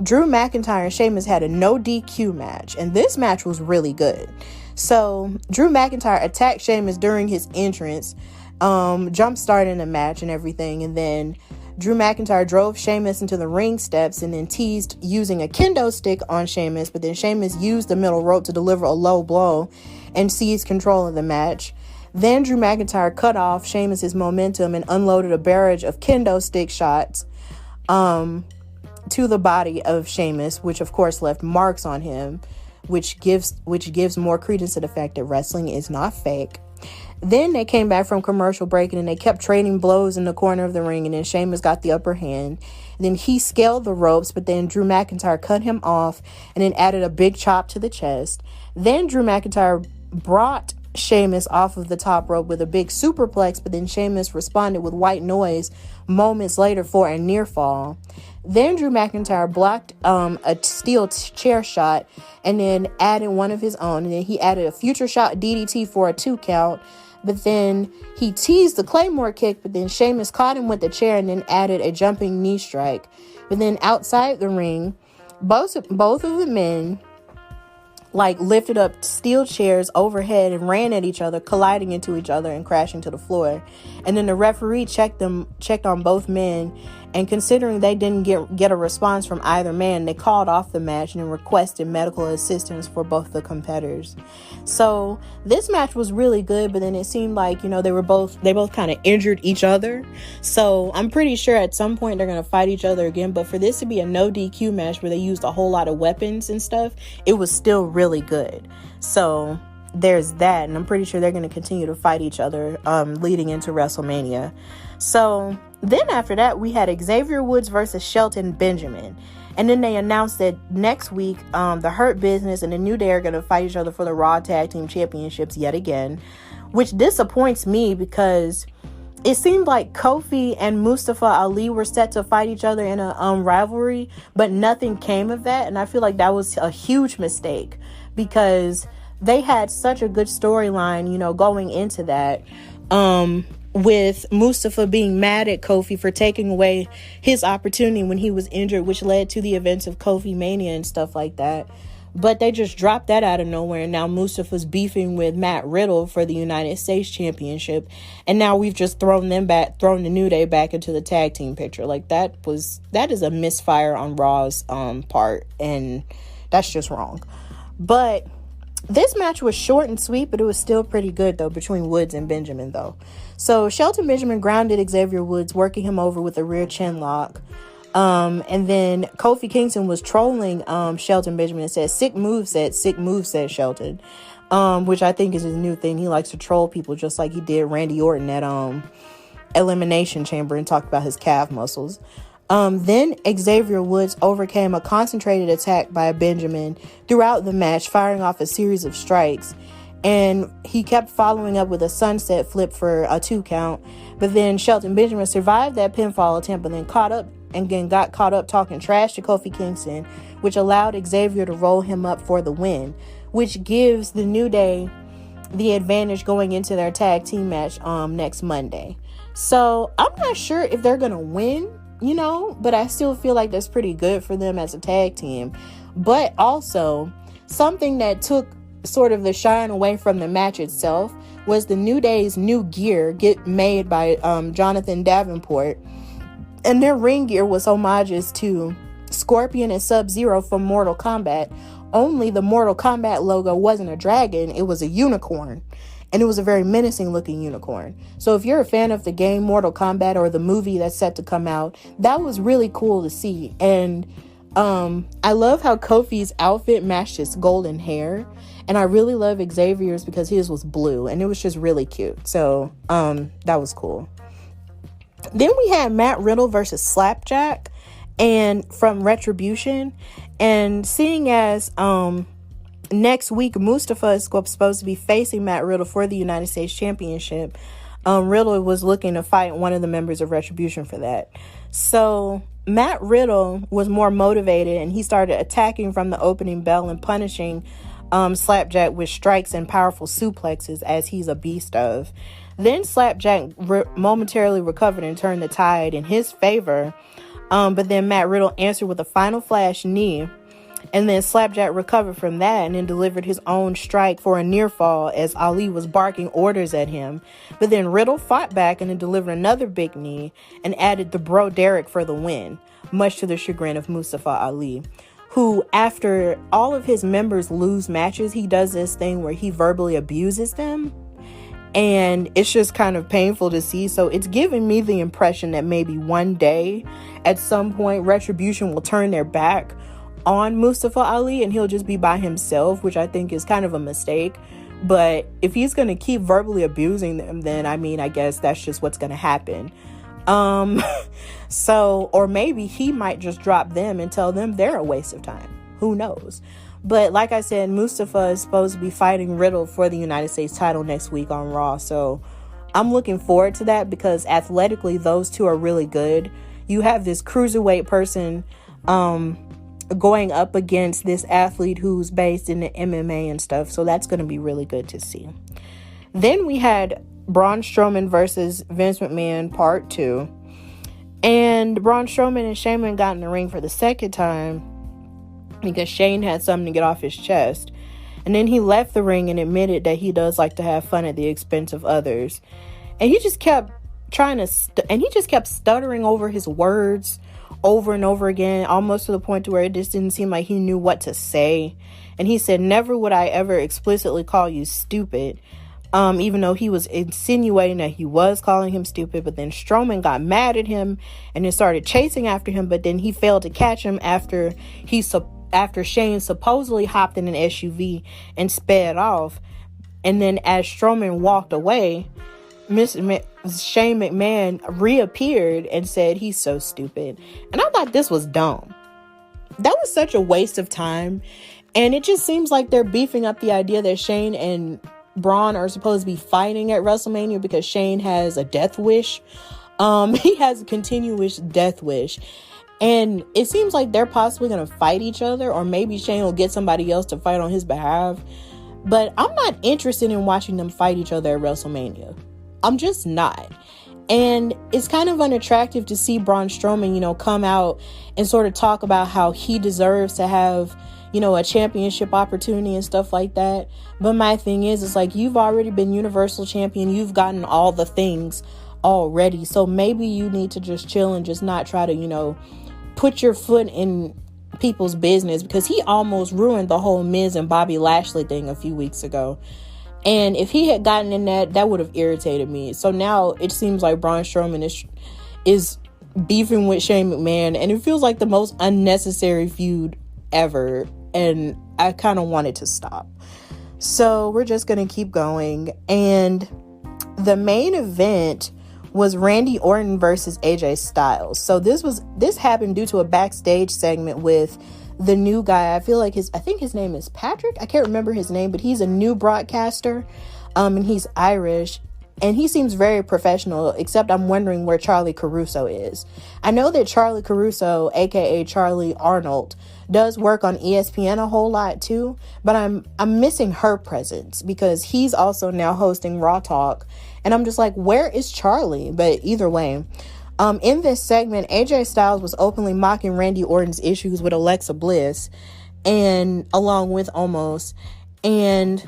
A: Drew McIntyre and Sheamus had a no DQ match, and this match was really good. So Drew McIntyre attacked Sheamus during his entrance, jump starting the match and everything, and then Drew McIntyre drove Sheamus into the ring steps and then teased using a kendo stick on Sheamus, but then Sheamus used the middle rope to deliver a low blow and seized control of the match. Then Drew McIntyre cut off Sheamus's momentum and unloaded a barrage of kendo stick shots to the body of Sheamus, which of course left marks on him, which gives more credence to the fact that wrestling is not fake. Then they came back from commercial break, and then they kept trading blows in the corner of the ring, and then Sheamus got the upper hand. And then he scaled the ropes, but then Drew McIntyre cut him off and then added a big chop to the chest. Then Drew McIntyre brought Sheamus off of the top rope with a big superplex, but then Sheamus responded with white noise moments later for a near fall. Then Drew McIntyre blocked a steel chair shot and then added one of his own, and then he added a future shot DDT for a 2 count. But then he teased the Claymore kick, but then Sheamus caught him with the chair and then added a jumping knee strike. But then outside the ring, both of the men lifted up steel chairs overhead and ran at each other, colliding into each other and crashing to the floor. And then the referee checked on both men, and considering they didn't get a response from either man, they called off the match and requested medical assistance for both the competitors. So this match was really good, but then it seemed like, they both kind of injured each other. So I'm pretty sure at some point they're going to fight each other again, but for this to be a no DQ match where they used a whole lot of weapons and stuff, it was still really good. So there's that, and I'm pretty sure they're going to continue to fight each other leading into WrestleMania. So then after that, we had Xavier Woods versus Shelton Benjamin. And then they announced that next week, the Hurt Business and the New Day are going to fight each other for the Raw Tag Team Championships yet again, which disappoints me because it seemed like Kofi and Mustafa Ali were set to fight each other in a rivalry, but nothing came of that. And I feel like that was a huge mistake because they had such a good storyline, going into that. With Mustafa being mad at Kofi for taking away his opportunity when he was injured, which led to the events of Kofi Mania and stuff like that. But they just dropped that out of nowhere, and now Mustafa's beefing with Matt Riddle for the United States Championship, and now we've just thrown the New Day back into the tag team picture. That is a misfire on Raw's part, and that's just wrong. But this match was short and sweet, but it was still pretty good, though, between Woods and Benjamin, though. So Shelton Benjamin grounded Xavier Woods, working him over with a rear chin lock. And then Kofi Kingston was trolling Shelton Benjamin and said, sick move said Shelton. Which I think is his new thing. He likes to troll people just like he did Randy Orton at Elimination Chamber and talked about his calf muscles. Then Xavier Woods overcame a concentrated attack by Benjamin throughout the match, firing off a series of strikes. And he kept following up with a sunset flip for a 2 count. But then Shelton Benjamin survived that pinfall attempt and then got caught up talking trash to Kofi Kingston, which allowed Xavier to roll him up for the win, which gives the New Day the advantage going into their tag team match next Monday. So I'm not sure if they're gonna win, but I still feel like that's pretty good for them as a tag team. But also, something that took sort of the shine away from the match itself was the New Day's new gear get made by Jonathan Davenport, and their ring gear was homages to Scorpion and Sub-Zero from Mortal Kombat. Only the Mortal Kombat logo wasn't a dragon, it was a unicorn. And it was a very menacing looking unicorn. So if you're a fan of the game Mortal Kombat or the movie that's set to come out, that was really cool to see. And I love how Kofi's outfit matched his golden hair. And I really love Xavier's because his was blue. And it was just really cute. So that was cool. Then we had Matt Riddle versus Slapjack and from Retribution. And seeing as next week Mustafa is supposed to be facing Matt Riddle for the United States Championship, Riddle was looking to fight one of the members of Retribution for that. So Matt Riddle was more motivated, and he started attacking from the opening bell and punishing Slapjack with strikes and powerful suplexes, as he's a beast of. Then Slapjack momentarily recovered and turned the tide in his favor. But then Matt Riddle answered with a final flash knee. And then Slapjack recovered from that and then delivered his own strike for a near fall as Ali was barking orders at him. But then Riddle fought back and then delivered another big knee and added the Bro Derek for the win, much to the chagrin of Mustafa Ali, who, after all of his members lose matches, he does this thing where he verbally abuses them. And it's just kind of painful to see. So it's giving me the impression that maybe one day, at some point, Retribution will turn their back on Mustafa Ali and he'll just be by himself, which I think is kind of a mistake. But if he's going to keep verbally abusing them, then I guess that's just what's going to happen. Or maybe he might just drop them and tell them they're a waste of time. Who knows? But like I said, Mustafa is supposed to be fighting Riddle for the United States title next week on Raw. So I'm looking forward to that because athletically, those two are really good. You have this cruiserweight person, going up against this athlete who's based in the MMA and stuff. So that's going to be really good to see. Then we had Braun Strowman versus Vince McMahon part 2. And Braun Strowman and Shayman got in the ring for the second time because Shane had something to get off his chest. And then he left the ring and admitted that he does like to have fun at the expense of others. And he just kept stuttering over his words over and over again, almost to the point to where it just didn't seem like he knew what to say. And he said, "Never would I ever explicitly call you stupid," even though he was insinuating that he was calling him stupid. But then Strowman got mad at him and then started chasing after him, but then he failed to catch him after Shane supposedly hopped in an SUV and sped off. And then as Strowman walked away, Shane McMahon reappeared and said he's so stupid. And I thought this was dumb. That was such a waste of time. And it just seems like they're beefing up the idea that Shane and Braun are supposed to be fighting at WrestleMania because Shane has a death wish. He has a continuous death wish. And it seems like they're possibly going to fight each other, or maybe Shane will get somebody else to fight on his behalf. But I'm not interested in watching them fight each other at WrestleMania. I'm just not. And it's kind of unattractive to see Braun Strowman, come out and sort of talk about how he deserves to have, a championship opportunity and stuff like that. But my thing is, it's like, you've already been Universal Champion. You've gotten all the things already. So maybe you need to just chill and just not try to, put your foot in people's business, because he almost ruined the whole Miz and Bobby Lashley thing a few weeks ago. And if he had gotten in that would have irritated me. So now it seems like Braun Strowman is beefing with Shane McMahon, and it feels like the most unnecessary feud ever. And I kind of want it to stop. So we're just going to keep going. And the main event was Randy Orton versus AJ Styles. So this happened due to a backstage segment with the new guy. I think his name is Patrick. I can't remember his name, but he's a new broadcaster. And he's Irish. And he seems very professional, except I'm wondering where Charlie Caruso is. I know that Charlie Caruso, aka Charlie Arnold, does work on ESPN a whole lot too, but I'm missing her presence because he's also now hosting Raw Talk, and I'm just like, where is Charlie? But either way, in this segment, AJ Styles was openly mocking Randy Orton's issues with Alexa Bliss, and along with Omos, and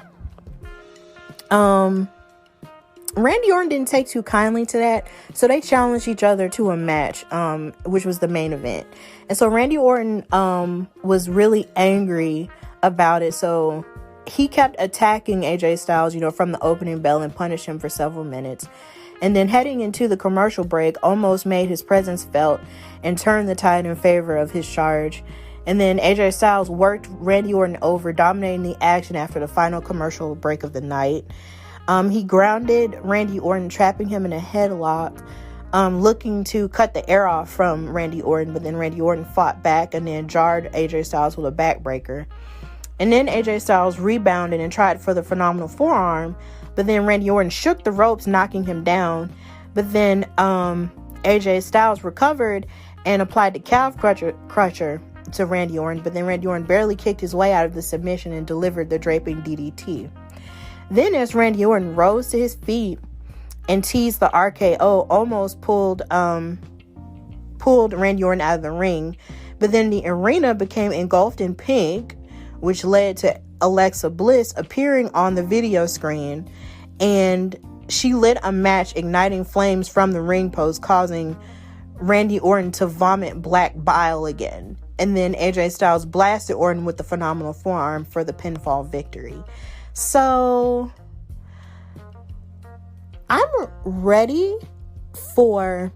A: Randy Orton didn't take too kindly to that, so they challenged each other to a match, which was the main event. And so Randy Orton was really angry about it, so he kept attacking AJ Styles, from the opening bell, and punished him for several minutes. And then heading into the commercial break, almost made his presence felt and turned the tide in favor of his charge. And then AJ Styles worked Randy Orton over, dominating the action after the final commercial break of the night. He grounded Randy Orton, trapping him in a headlock, looking to cut the air off from Randy Orton, but then Randy Orton fought back and then jarred AJ Styles with a backbreaker. And then AJ Styles rebounded and tried for the phenomenal forearm, but then Randy Orton shook the ropes, knocking him down. But then AJ Styles recovered and applied the calf crusher to Randy Orton, but then Randy Orton barely kicked his way out of the submission and delivered the draping DDT. Then as Randy Orton rose to his feet and teased the RKO, almost pulled Randy Orton out of the ring. But then the arena became engulfed in pink, which led to Alexa Bliss appearing on the video screen. And she lit a match, igniting flames from the ring post, causing Randy Orton to vomit black bile again. And then AJ Styles blasted Orton with the phenomenal forearm for the pinfall victory. So I'm ready for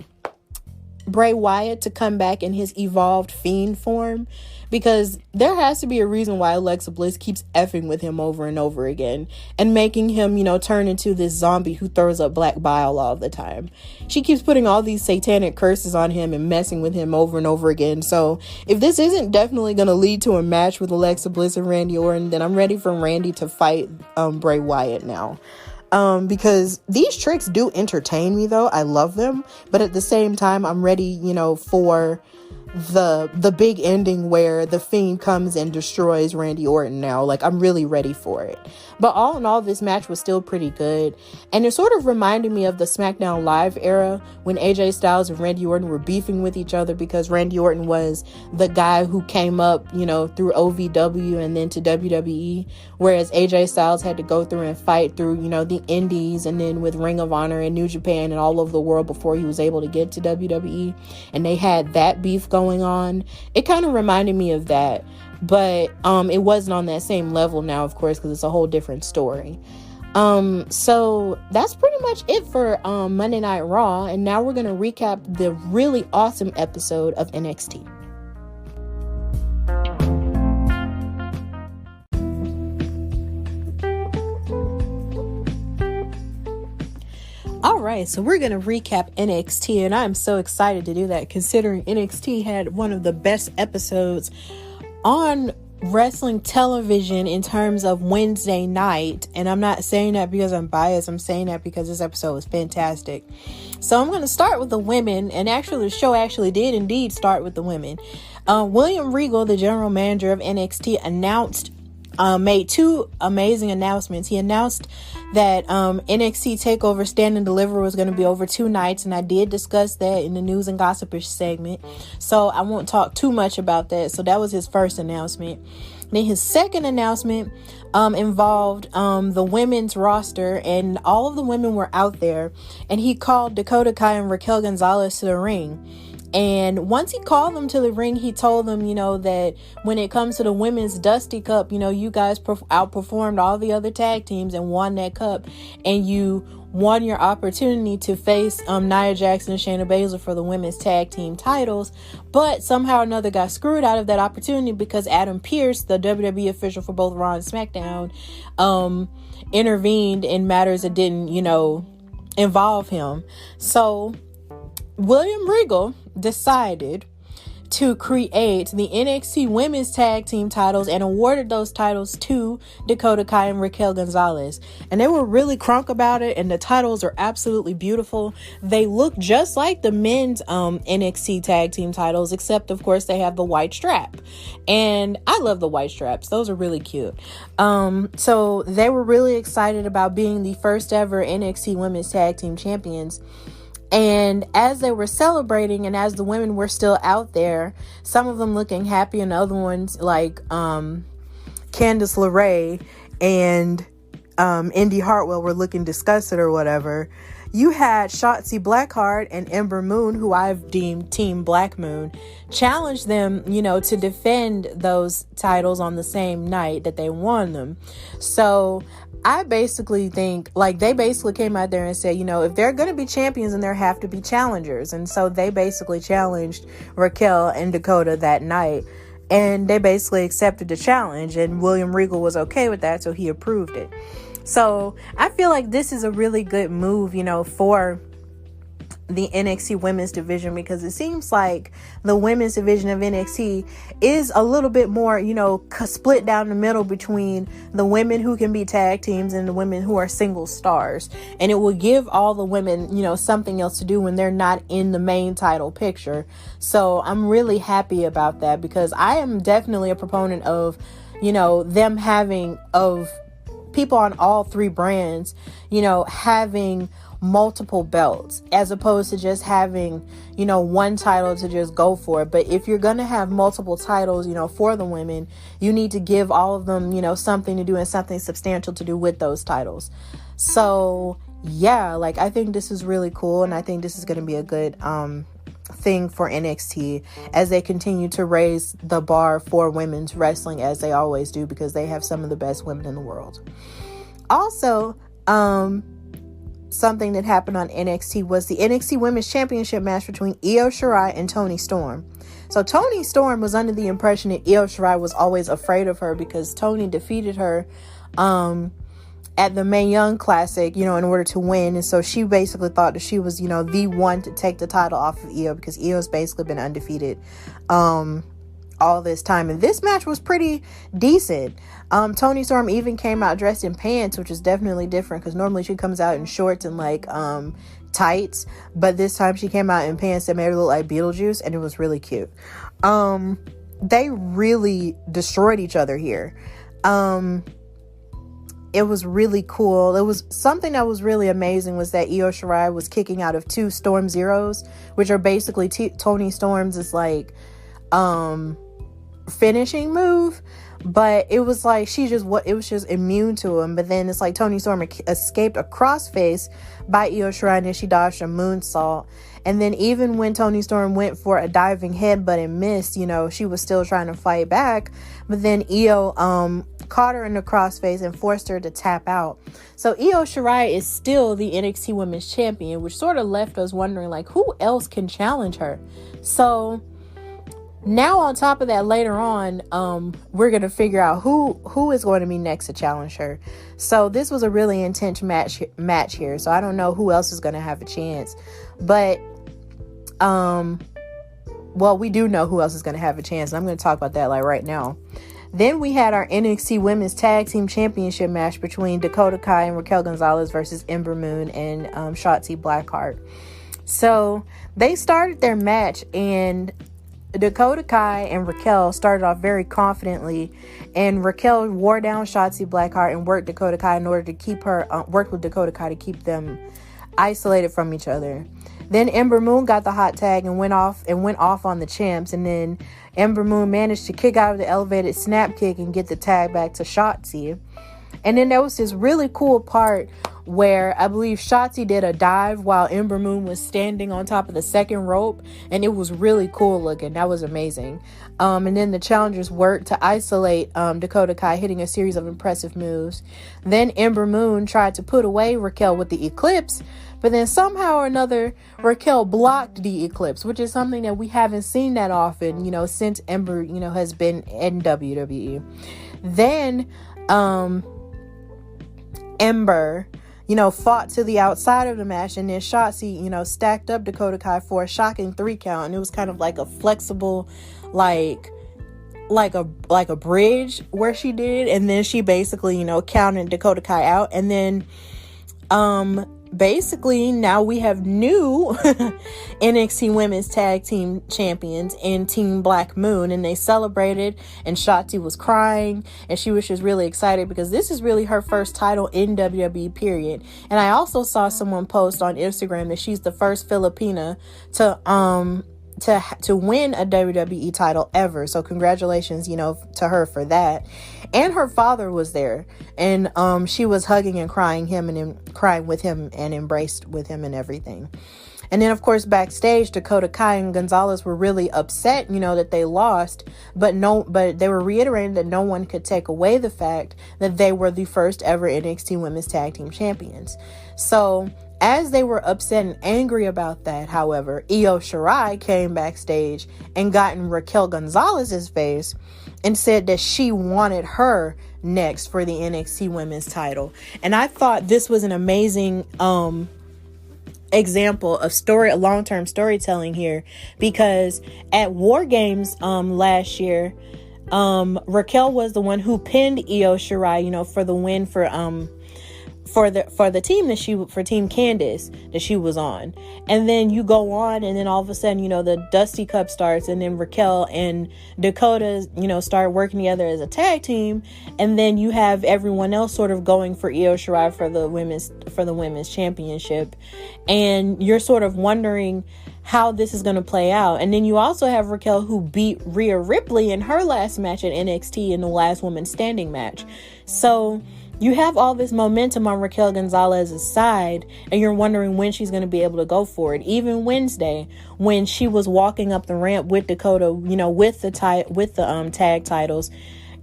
A: Bray Wyatt to come back in his evolved Fiend form, because there has to be a reason why Alexa Bliss keeps effing with him over and over again and making him, turn into this zombie who throws up black bile all the time. She keeps putting all these satanic curses on him and messing with him over and over again. So if this isn't definitely going to lead to a match with Alexa Bliss and Randy Orton, then I'm ready for Randy to fight Bray Wyatt now. Because these tricks do entertain me, though. I love them, but at the same time, I'm ready, for the big ending where the Fiend comes and destroys Randy Orton now. Like, I'm really ready for it. But all in all, this match was still pretty good, and it sort of reminded me of the SmackDown Live era when AJ Styles and Randy Orton were beefing with each other, because Randy Orton was the guy who came up, through OVW and then to WWE, whereas AJ Styles had to go through and fight through, the indies and then with Ring of Honor and New Japan and all over the world before he was able to get to WWE, and they had that beef going on. It kind of reminded me of that, but it wasn't on that same level now, of course, because it's a whole different story. So that's pretty much it for Monday Night Raw, and now we're going to recap the really awesome episode of NXT. All right, so we're going to recap NXT, and I'm so excited to do that, considering NXT had one of the best episodes on wrestling television in terms of Wednesday night. And I'm not saying that because I'm biased. I'm saying that because this episode was fantastic. So I'm going to start with the women, and actually the show actually did indeed start with the women. William Regal, the general manager of NXT, made two amazing announcements. He announced that NXT TakeOver Stand and Deliver was going to be over 2 nights, and I did discuss that in the news and gossipish segment, so I won't talk too much about that. So that was his first announcement. Then his second announcement involved the women's roster, and all of the women were out there, and he called Dakota Kai and Raquel Gonzalez to the ring. And once he called them to the ring, he told them, that when it comes to the women's Dusty Cup, you guys outperformed all the other tag teams and won that cup. And you won your opportunity to face Nia Jax and Shayna Baszler for the women's tag team titles. But somehow or another got screwed out of that opportunity because Adam Pearce, the WWE official for both Raw and SmackDown, intervened in matters that didn't, involve him. So William Regal decided to create the NXT Women's Tag Team titles and awarded those titles to Dakota Kai and Raquel Gonzalez. And they were really crunk about it, and the titles are absolutely beautiful. They look just like the men's NXT Tag Team titles, except of course they have the white strap. And I love the white straps. Those are really cute. So they were really excited about being the first ever NXT Women's Tag Team champions. And as they were celebrating, and as the women were still out there, some of them looking happy and other ones like Candice LeRae and Indy Hartwell were looking disgusted or whatever, you had Shotzi Blackheart and Ember Moon, who I've deemed Team Black Moon, challenge them, to defend those titles on the same night that they won them. So I basically think, they basically came out there and said, if they're going to be champions, then there have to be challengers. And so they basically challenged Raquel and Dakota that night. And they basically accepted the challenge. And William Regal was okay with that, so he approved it. So I feel like this is a really good move, for the NXT women's division, because it seems like the women's division of NXT is a little bit more, split down the middle between the women who can be tag teams and the women who are single stars. And it will give all the women, something else to do when they're not in the main title picture. So I'm really happy about that, because I am definitely a proponent of, them having, of people on all three brands, having multiple belts, as opposed to just having, one title to just go for it. But if you're going to have multiple titles, for the women, you need to give all of them, something to do and something substantial to do with those titles. So yeah, I think this is really cool. And I think this is going to be a good, thing for NXT as they continue to raise the bar for women's wrestling, as they always do, because they have some of the best women in the world. Also, something that happened on NXT was the NXT Women's Championship match between Io Shirai and Toni Storm. So Toni Storm was under the impression that Io Shirai was always afraid of her because Toni defeated her at the Mae Young Classic, in order to win. And so she basically thought that she was, the one to take the title off of Io, because Io's basically been undefeated all this time. And this match was pretty decent. Toni Storm even came out dressed in pants, which is definitely different, because normally she comes out in shorts and tights. But this time she came out in pants that made her look like Beetlejuice, and it was really cute. They really destroyed each other here. It was really cool. It was something that was really amazing was that Io Shirai was kicking out of two Storm Zeros, which are basically Toni Storm's finishing move. But it was like it was just immune to him. But then it's like Toni Storm escaped a crossface by Io Shirai, and then she dodged a moonsault. And then even when Toni Storm went for a diving headbutt and missed, she was still trying to fight back. But then Io caught her in the crossface and forced her to tap out. So Io Shirai is still the NXT Women's Champion, which sort of left us wondering, who else can challenge her? So now on top of that, later on, we're going to figure out who is going to be next to challenge her. So this was a really intense match here. So I don't know who else is going to have a chance. But, we do know who else is going to have a chance. And I'm going to talk about that right now. Then we had our NXT Women's Tag Team Championship match between Dakota Kai and Raquel Gonzalez versus Ember Moon and Shotzi Blackheart. So they started their match, and Dakota Kai and Raquel started off very confidently, and Raquel wore down Shotzi Blackheart and worked Dakota Kai in order to keep her worked with Dakota Kai to keep them isolated from each other. Then Ember Moon got the hot tag and went off on the champs, and then Ember Moon managed to kick out of the elevated snap kick and get the tag back to Shotzi. And then there was this really cool part where I believe Shotzi did a dive while Ember Moon was standing on top of the second rope, and it was really cool looking. That was amazing. And then the challengers worked to isolate Dakota Kai, hitting a series of impressive moves. Then Ember Moon tried to put away Raquel with the Eclipse, but then somehow or another Raquel blocked the Eclipse, which is something that we haven't seen that often, since Ember, has been in WWE. Then Ember, fought to the outside of the match, and then Shotzi, stacked up Dakota Kai for a shocking 3 count, and it was kind of like a flexible, like a bridge where she did, and then she basically, counted Dakota Kai out, and then basically now we have new NXT Women's Tag Team Champions in Team Black Moon, and they celebrated, and Shotzi was crying, and she was just really excited because this is really her first title in WWE, period. And I also saw someone post on Instagram that she's the first Filipina to win a WWE title ever. So congratulations, to her for that. And her father was there, and she was hugging and crying with him and embraced with him and everything. And then, of course, backstage, Dakota Kai and Gonzalez were really upset, that they lost, but they were reiterating that no one could take away the fact that they were the first ever NXT Women's Tag Team Champions. So as they were upset and angry about that, however, Io Shirai came backstage and got in Raquel Gonzalez's face and said that she wanted her next for the NXT Women's title. And I thought this was an amazing example of long-term storytelling here, because at War Games last year, Raquel was the one who pinned Io Shirai, for the win for the team for Team Candace that she was on. And then you go on, and then all of a sudden, the Dusty Cup starts, and then Raquel and Dakota, start working together as a tag team, and then you have everyone else sort of going for Io Shirai for the women's championship, and you're sort of wondering how this is going to play out. And then you also have Raquel, who beat Rhea Ripley in her last match at NXT in the last woman standing match. So you have all this momentum on Raquel Gonzalez's side, and you're wondering when she's going to be able to go for it. Even Wednesday, when she was walking up the ramp with Dakota, with the tag titles,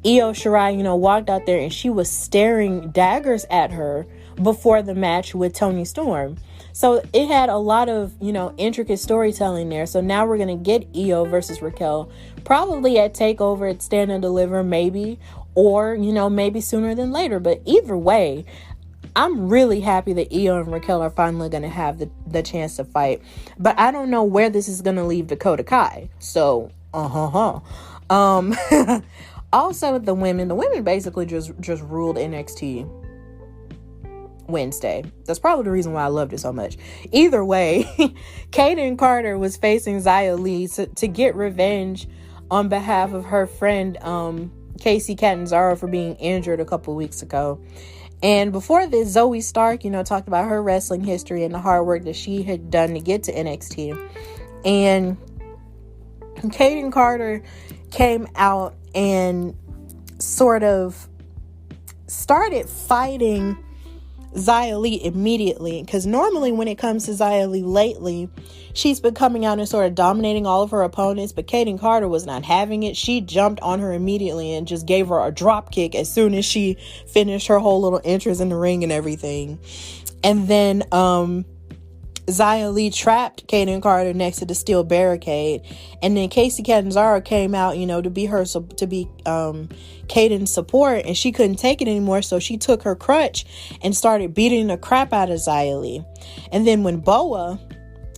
A: Io Shirai, walked out there and she was staring daggers at her before the match with Toni Storm. So it had a lot of, intricate storytelling there. So now we're going to get Io versus Raquel, probably at TakeOver at Stand and Deliver, maybe, or, maybe sooner than later. But either way, I'm really happy that Io and Raquel are finally going to have the chance to fight. But I don't know where this is going to leave Dakota Kai. So, also the women basically just ruled NXT Wednesday. That's probably the reason why I loved it so much. Either way, Kaden Carter was facing Xia Li to get revenge on behalf of her friend Casey Catanzaro for being injured a couple weeks ago. And before this, Zoe Stark, talked about her wrestling history and the hard work that she had done to get to NXT. And Kaden Carter came out and sort of started fighting Xia Li immediately, because normally when it comes to Xia Li lately, she's been coming out and sort of dominating all of her opponents, but Kaden Carter was not having it. She jumped on her immediately and just gave her a drop kick as soon as she finished her whole little entrance in the ring and everything. And then Xia Li trapped Kaden Carter next to the steel barricade, and then Casey Catanzaro came out, to be Kaden's support, and she couldn't take it anymore, so she took her crutch and started beating the crap out of Xia Li. And then when Boa,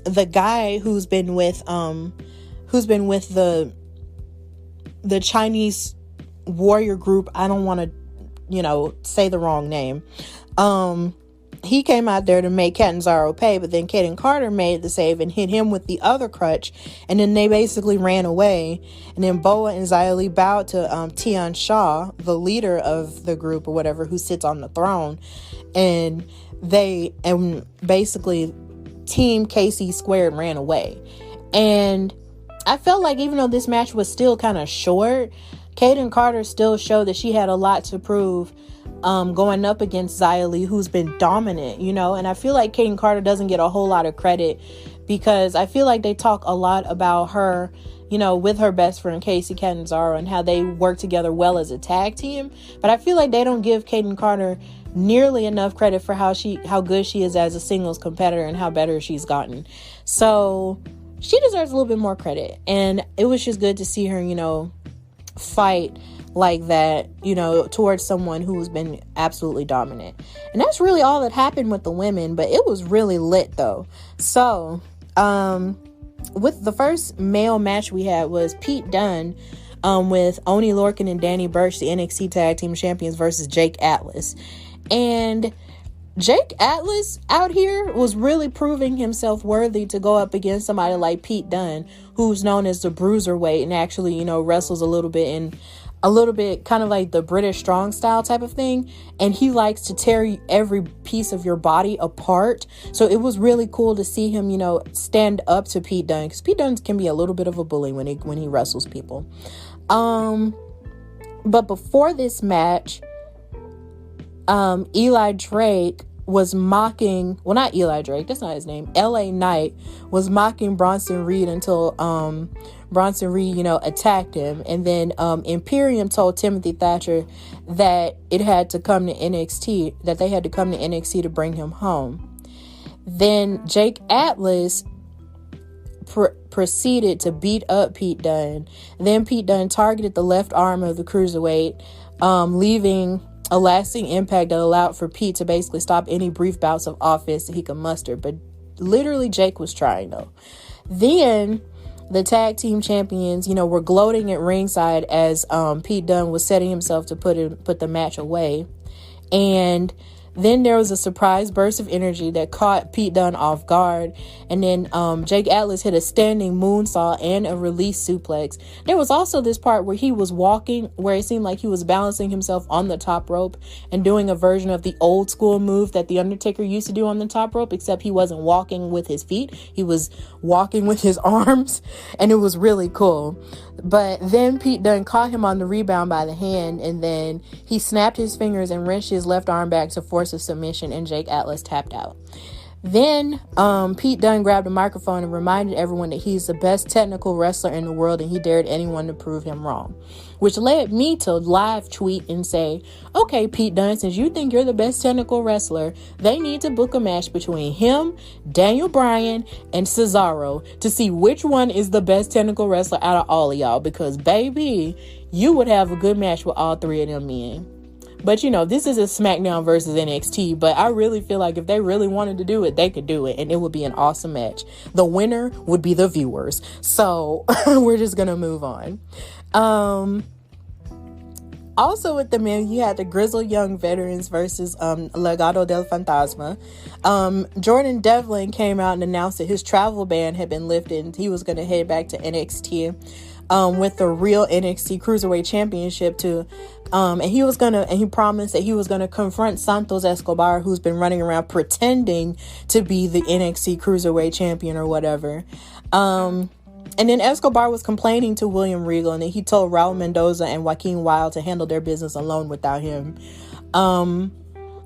A: the guy who's been with the Chinese warrior group, I don't want to say the wrong name, he came out there to make Catanzaro pay, but then Kaden Carter made the save and hit him with the other crutch, and then they basically ran away. And then Boa and Xia Li bowed to Tian Shaw, the leader of the group or whatever, who sits on the throne, and basically Team Casey squared ran away. And I felt like even though this match was still kind of short, Kaden Carter still showed that she had a lot to prove going up against Xia Li, who's been dominant, and I feel like Kaden Carter doesn't get a whole lot of credit, because I feel like they talk a lot about her, with her best friend Casey Catanzaro and how they work together well as a tag team, but I feel like they don't give Kaden Carter nearly enough credit for how good she is as a singles competitor and how better she's gotten. So she deserves a little bit more credit, and it was just good to see her, fight like that, towards someone who's been absolutely dominant. And that's really all that happened with the women, but it was really lit though. So, with the first male match we had was Pete Dunne, with Oney Lorcan and Danny Burch, the NXT Tag Team Champions, versus Jake Atlas. And Jake Atlas out here was really proving himself worthy to go up against somebody like Pete Dunne, who's known as the bruiserweight and actually, wrestles a little bit kind of like the British strong style type of thing. And he likes to tear every piece of your body apart. So it was really cool to see him, stand up to Pete Dunne, because Pete Dunne can be a little bit of a bully when he wrestles people. But before this match, Eli Drake was mocking, well, not Eli Drake, that's not his name, LA Knight was mocking Bronson Reed until Bronson Reed, attacked him. And then Imperium told Timothy Thatcher that it had to come to NXT, that they had to come to NXT to bring him home. Then Jake Atlas proceeded to beat up Pete Dunne. Then Pete Dunne targeted the left arm of the cruiserweight, leaving a lasting impact that allowed for Pete to basically stop any brief bouts of offense that he could muster. But literally Jake was trying though. Then the tag team champions, were gloating at ringside as Pete Dunne was setting himself to put the match away. And then there was a surprise burst of energy that caught Pete Dunne off guard. And then Jake Atlas hit a standing moonsault and a release suplex. There was also this part where he was walking, where it seemed like he was balancing himself on the top rope and doing a version of the old school move that The Undertaker used to do on the top rope, except he wasn't walking with his feet. He was walking with his arms, and it was really cool. But then Pete Dunne caught him on the rebound by the hand, and then he snapped his fingers and wrenched his left arm back to force a submission, and Jake Atlas tapped out. Then Pete Dunne grabbed a microphone and reminded everyone that he's the best technical wrestler in the world, and he dared anyone to prove him wrong, which led me to live tweet and say, okay, Pete Dunne, since you think you're the best technical wrestler, they need to book a match between him, Daniel Bryan, and Cesaro to see which one is the best technical wrestler out of all of y'all, because baby, you would have a good match with all three of them men. But this is a SmackDown versus NXT, but I really feel like if they really wanted to do it, they could do it, and it would be an awesome match. The winner would be the viewers. So we're just gonna move on. Also with the men, you had the Grizzled Young Veterans versus Legado del Fantasma. Jordan Devlin came out and announced that his travel ban had been lifted, and he was going to head back to NXT with the real NXT Cruiserweight Championship and he promised that he was gonna confront Santos Escobar, who's been running around pretending to be the NXT Cruiserweight Champion or whatever. And then Escobar was complaining to William Regal, and then he told Raul Mendoza and Joaquin Wilde to handle their business alone without him. And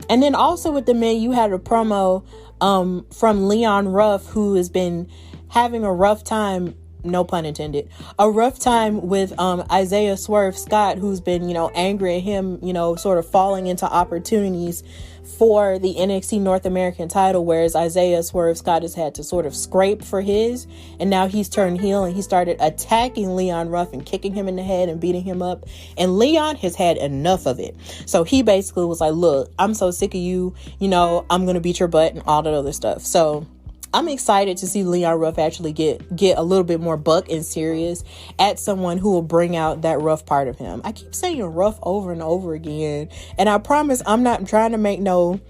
A: then also with the men, you had a promo from Leon Ruff, who has been having a rough time, no pun intended, a rough time with Isaiah Swerve Scott, who's been, angry at him, sort of falling into opportunities for the NXT North American title, whereas Isaiah Swerve Scott has had to sort of scrape for his, and now he's turned heel and he started attacking Leon Ruff and kicking him in the head and beating him up, and Leon has had enough of it. So he basically was like, look, I'm so sick of you, I'm gonna beat your butt and all that other stuff. So I'm excited to see Leon Ruff actually get a little bit more buck and serious at someone who will bring out that rough part of him. I keep saying rough over and over again, and I promise I'm not trying to make no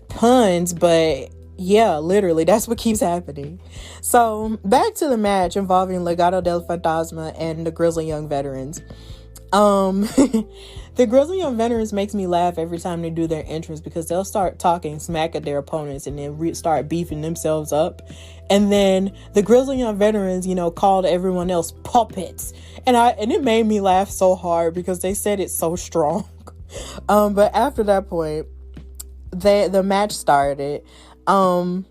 A: puns, but yeah, literally, that's what keeps happening. So back to the match involving Legado del Fantasma and the Grizzled Young Veterans. The Grizzled Young Veterans makes me laugh every time they do their entrance, because they'll start talking smack at their opponents and then start beefing themselves up. And then the Grizzled Young Veterans, called everyone else puppets. And it made me laugh so hard because they said it so strong. But after that point, the match started. And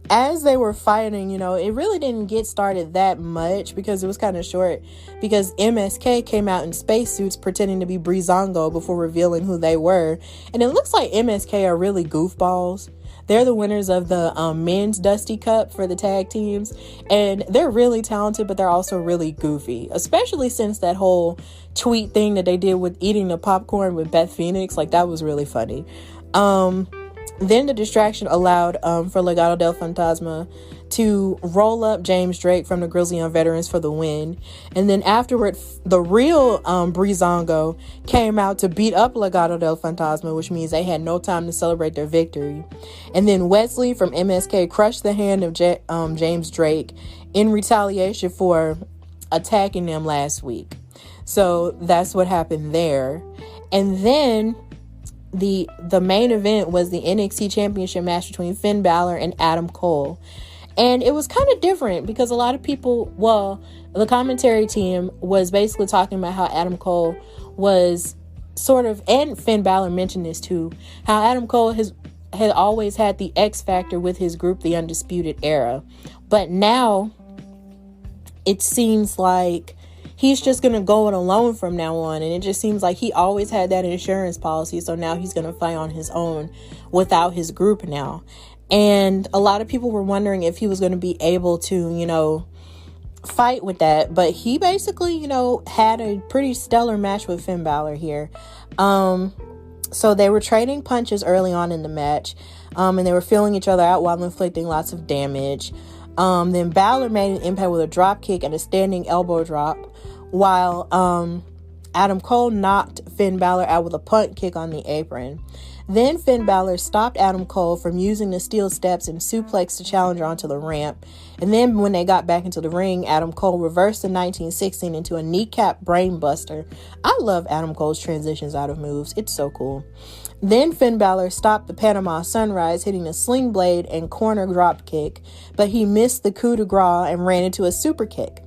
A: as they were fighting, it really didn't get started that much because it was kind of short, because MSK came out in spacesuits pretending to be Breezango before revealing who they were. And it looks like MSK are really goofballs. They're the winners of the men's Dusty Cup for the tag teams. And they're really talented, but they're also really goofy, especially since that whole tweet thing that they did with eating the popcorn with Beth Phoenix. Like, that was really funny. Then the distraction allowed for Legado del Fantasma to roll up James Drake from the Grizzly Young Veterans for the win. And then afterward, the real Breezango came out to beat up Legado del Fantasma, which means they had no time to celebrate their victory. And then Wesley from MSK crushed the hand of James Drake in retaliation for attacking them last week. So that's what happened there. And then the main event was the NXT Championship match between Finn Balor and Adam Cole. And it was kind of different because a lot of people, the commentary team was basically talking about how Adam Cole was sort of, and Finn Balor mentioned this too, how Adam Cole had always had the X factor with his group, the Undisputed Era. But now it seems like he's just going to go it alone from now on. And it just seems like he always had that insurance policy. So now he's going to fight on his own without his group now. And a lot of people were wondering if he was going to be able to, fight with that. But he basically, had a pretty stellar match with Finn Balor here. So they were trading punches early on in the match. And they were feeling each other out while inflicting lots of damage. Then Balor made an impact with a drop kick and a standing elbow drop, while Adam Cole knocked Finn Balor out with a punt kick on the apron. Then Finn Balor stopped Adam Cole from using the steel steps and suplexed the challenger onto the ramp. And then when they got back into the ring, Adam Cole reversed the 1916 into a kneecap brainbuster. I love Adam Cole's transitions out of moves. It's so cool. Then Finn Balor stopped the Panama Sunrise, hitting a sling blade and corner drop kick, but he missed the coup de grace and ran into a super kick.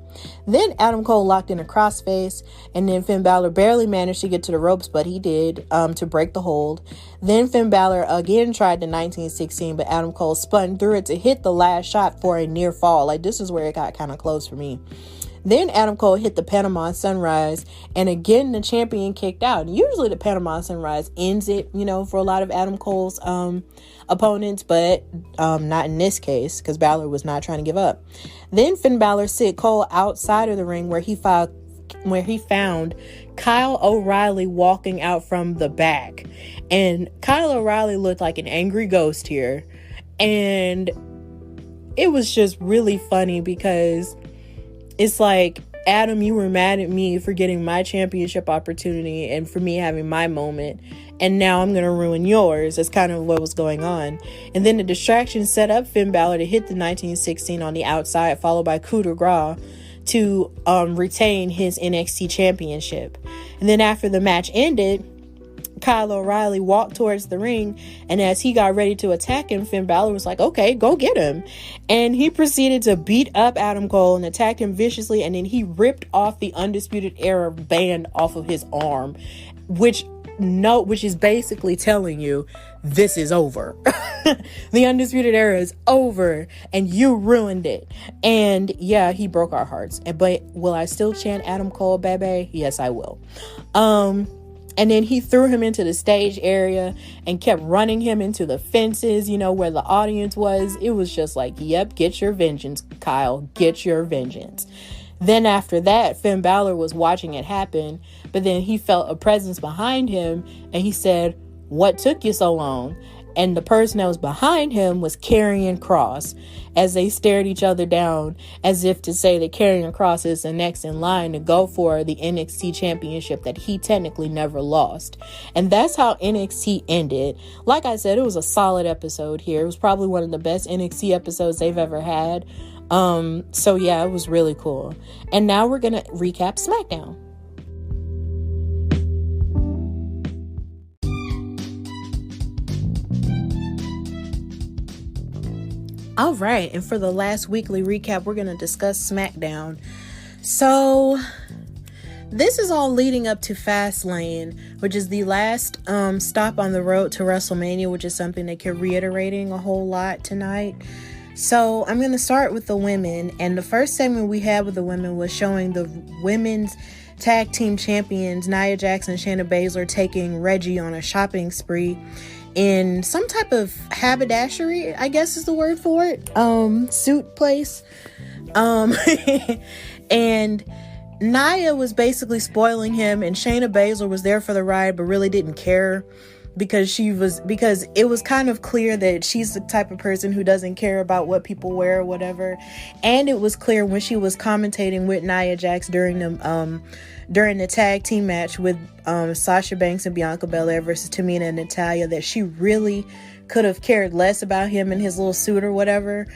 A: Then Adam Cole locked in a crossface, and then Finn Balor barely managed to get to the ropes, but he did, to break the hold. Then Finn Balor again tried the 1916, but Adam Cole spun through it to hit the last shot for a near fall. Like, this is where it got kind of close for me. Then Adam Cole hit the Panama Sunrise, and again the champion kicked out. And usually the Panama Sunrise ends it, for a lot of Adam Cole's opponents, but not in this case, because Balor was not trying to give up. Then Finn Balor sent Cole outside of the ring where he found Kyle O'Reilly walking out from the back. And Kyle O'Reilly looked like an angry ghost here. And it was just really funny because it's like, Adam, you were mad at me for getting my championship opportunity and for me having my moment. And now I'm going to ruin yours. That's kind of what was going on. And then the distraction set up Finn Balor to hit the 1916 on the outside, followed by coup de grace to retain his NXT championship. And then after the match ended, Kyle O'Reilly walked towards the ring, and as he got ready to attack him, Finn Balor was like, okay, go get him. And he proceeded to beat up Adam Cole and attack him viciously, and then he ripped off the Undisputed Era band off of his arm, which is basically telling you this is over. The Undisputed Era is over, and you ruined it. And yeah, he broke our hearts. But will I still chant Adam Cole, baby? Yes, I will. And then he threw him into the stage area and kept running him into the fences, where the audience was. It was just like, yep, get your vengeance, Kyle. Get your vengeance. Then after that, Finn Balor was watching it happen, but then he felt a presence behind him, and he said, what took you so long? And the person that was behind him was Karrion Kross, as they stared each other down as if to say that Karrion Kross is the next in line to go for the NXT championship that he technically never lost. And that's how NXT ended. Like I said, it was a solid episode here. It was probably one of the best NXT episodes they've ever had. So yeah, it was really cool. And now we're going to recap SmackDown. All right, and for the last weekly recap, we're going to discuss SmackDown. So, this is all leading up to Fastlane, which is the last stop on the road to WrestleMania, which is something they kept reiterating a whole lot tonight. So, I'm going to start with the women, and the first segment we had with the women was showing the women's tag team champions, Nia Jax and Shayna Baszler, taking Reggie on a shopping spree. in some type of haberdashery, I guess is the word for it, suit place. And Nia was basically spoiling him, and Shayna Baszler was there for the ride but really didn't care, because it was kind of clear that she's the type of person who doesn't care about what people wear or whatever. And it was clear when she was commentating with Nia Jax during the tag team match with Sasha Banks and Bianca Belair versus Tamina and Natalya, that she really could have cared less about him and his little suit or whatever,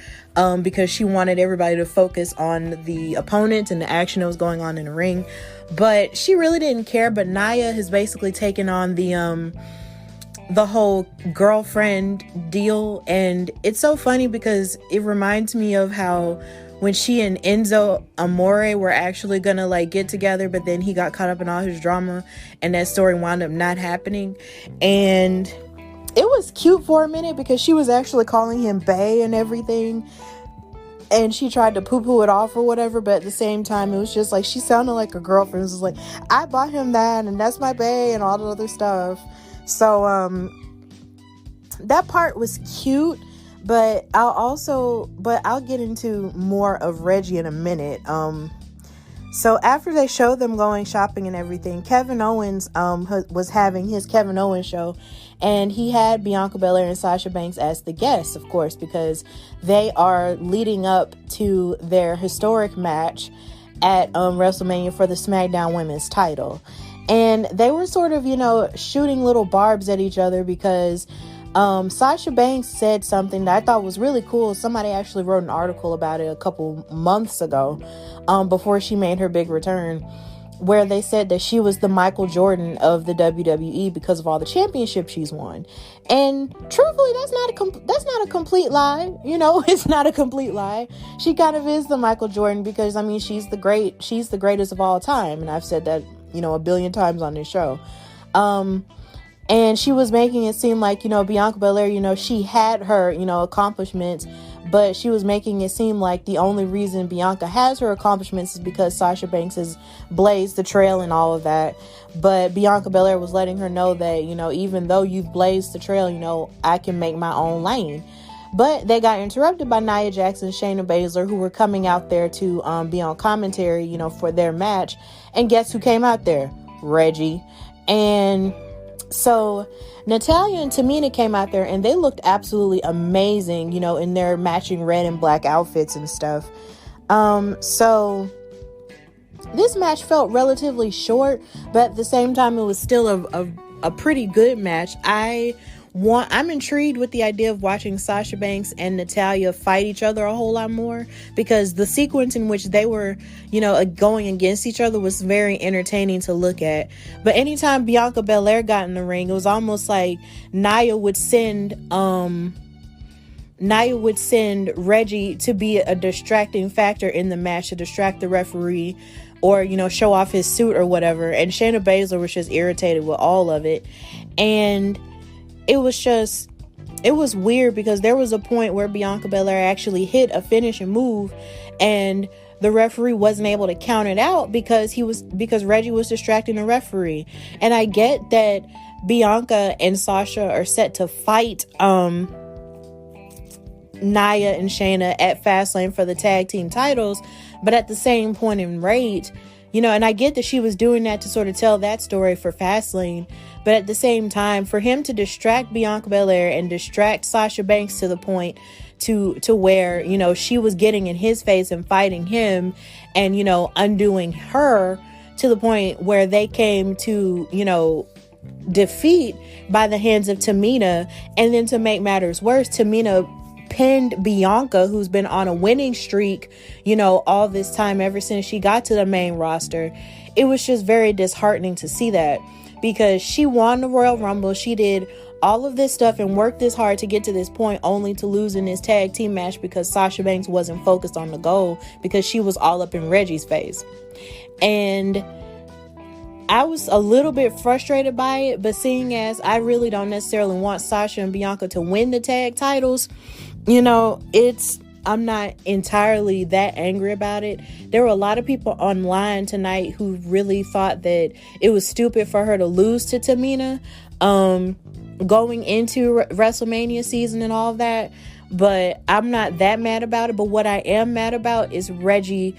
A: because she wanted everybody to focus on the opponent and the action that was going on in the ring. But she really didn't care. But Nia has basically taken on the whole girlfriend deal, and it's so funny because it reminds me of how when she and Enzo Amore were actually gonna like get together, but then he got caught up in all his drama and that story wound up not happening. And it was cute for a minute because she was actually calling him bae and everything, and she tried to poo-poo it off or whatever, but at the same time it was just like she sounded like a girlfriend. It was like, I bought him that and that's my bae and all the other stuff. So that part was cute, but I'll get into more of Reggie in a minute. So after they showed them going shopping and everything, Kevin Owens was having his Kevin Owens show, and he had Bianca Belair and Sasha Banks as the guests, of course, because they are leading up to their historic match at WrestleMania for the SmackDown Women's title. And they were sort of, shooting little barbs at each other because Sasha Banks said something that I thought was really cool. Somebody actually wrote an article about it a couple months ago, before she made her big return, where they said that she was the Michael Jordan of the WWE because of all the championships she's won. And truthfully, that's not a complete lie. It's not a complete lie. She kind of is the Michael Jordan because, she's the greatest of all time. And I've said that, a billion times on this show. And she was making it seem like, Bianca Belair, she had her, accomplishments, but she was making it seem like the only reason Bianca has her accomplishments is because Sasha Banks has blazed the trail and all of that. But Bianca Belair was letting her know that, even though you've blazed the trail, I can make my own lane. But they got interrupted by Nia Jax and Shayna Baszler, who were coming out there to be on commentary, for their match. And guess who came out there? Reggie. And so Natalya and Tamina came out there, and they looked absolutely amazing, in their matching red and black outfits and stuff. So this match felt relatively short, but at the same time, it was still a pretty good match. I'm intrigued with the idea of watching Sasha Banks and Natalya fight each other a whole lot more, because the sequence in which they were, going against each other was very entertaining to look at. But anytime Bianca Belair got in the ring, it was almost like Nia would send Reggie to be a distracting factor in the match to distract the referee, or, show off his suit or whatever. And Shayna Baszler was just irritated with all of it. And it was weird because there was a point where Bianca Belair actually hit a finishing move, and the referee wasn't able to count it out because Reggie was distracting the referee. And I get that Bianca and Sasha are set to fight Nia and Shayna at Fastlane for the tag team titles, but at the same point in rate, and I get that she was doing that to sort of tell that story for Fastlane, but at the same time, for him to distract Bianca Belair and distract Sasha Banks to the point to where, she was getting in his face and fighting him and, undoing her to the point where they came to, defeat by the hands of Tamina. And then to make matters worse, Tamina pinned Bianca, who's been on a winning streak, all this time ever since she got to the main roster. It was just very disheartening to see that, because she won the Royal Rumble. She did all of this stuff and worked this hard to get to this point, only to lose in this tag team match because Sasha Banks wasn't focused on the goal, because she was all up in Reggie's face. And I was a little bit frustrated by it, but seeing as I really don't necessarily want Sasha and Bianca to win the tag titles, I'm not entirely that angry about it. There were a lot of people online tonight who really thought that it was stupid for her to lose to Tamina, going into WrestleMania season and all of that, but I'm not that mad about it. But what I am mad about is Reggie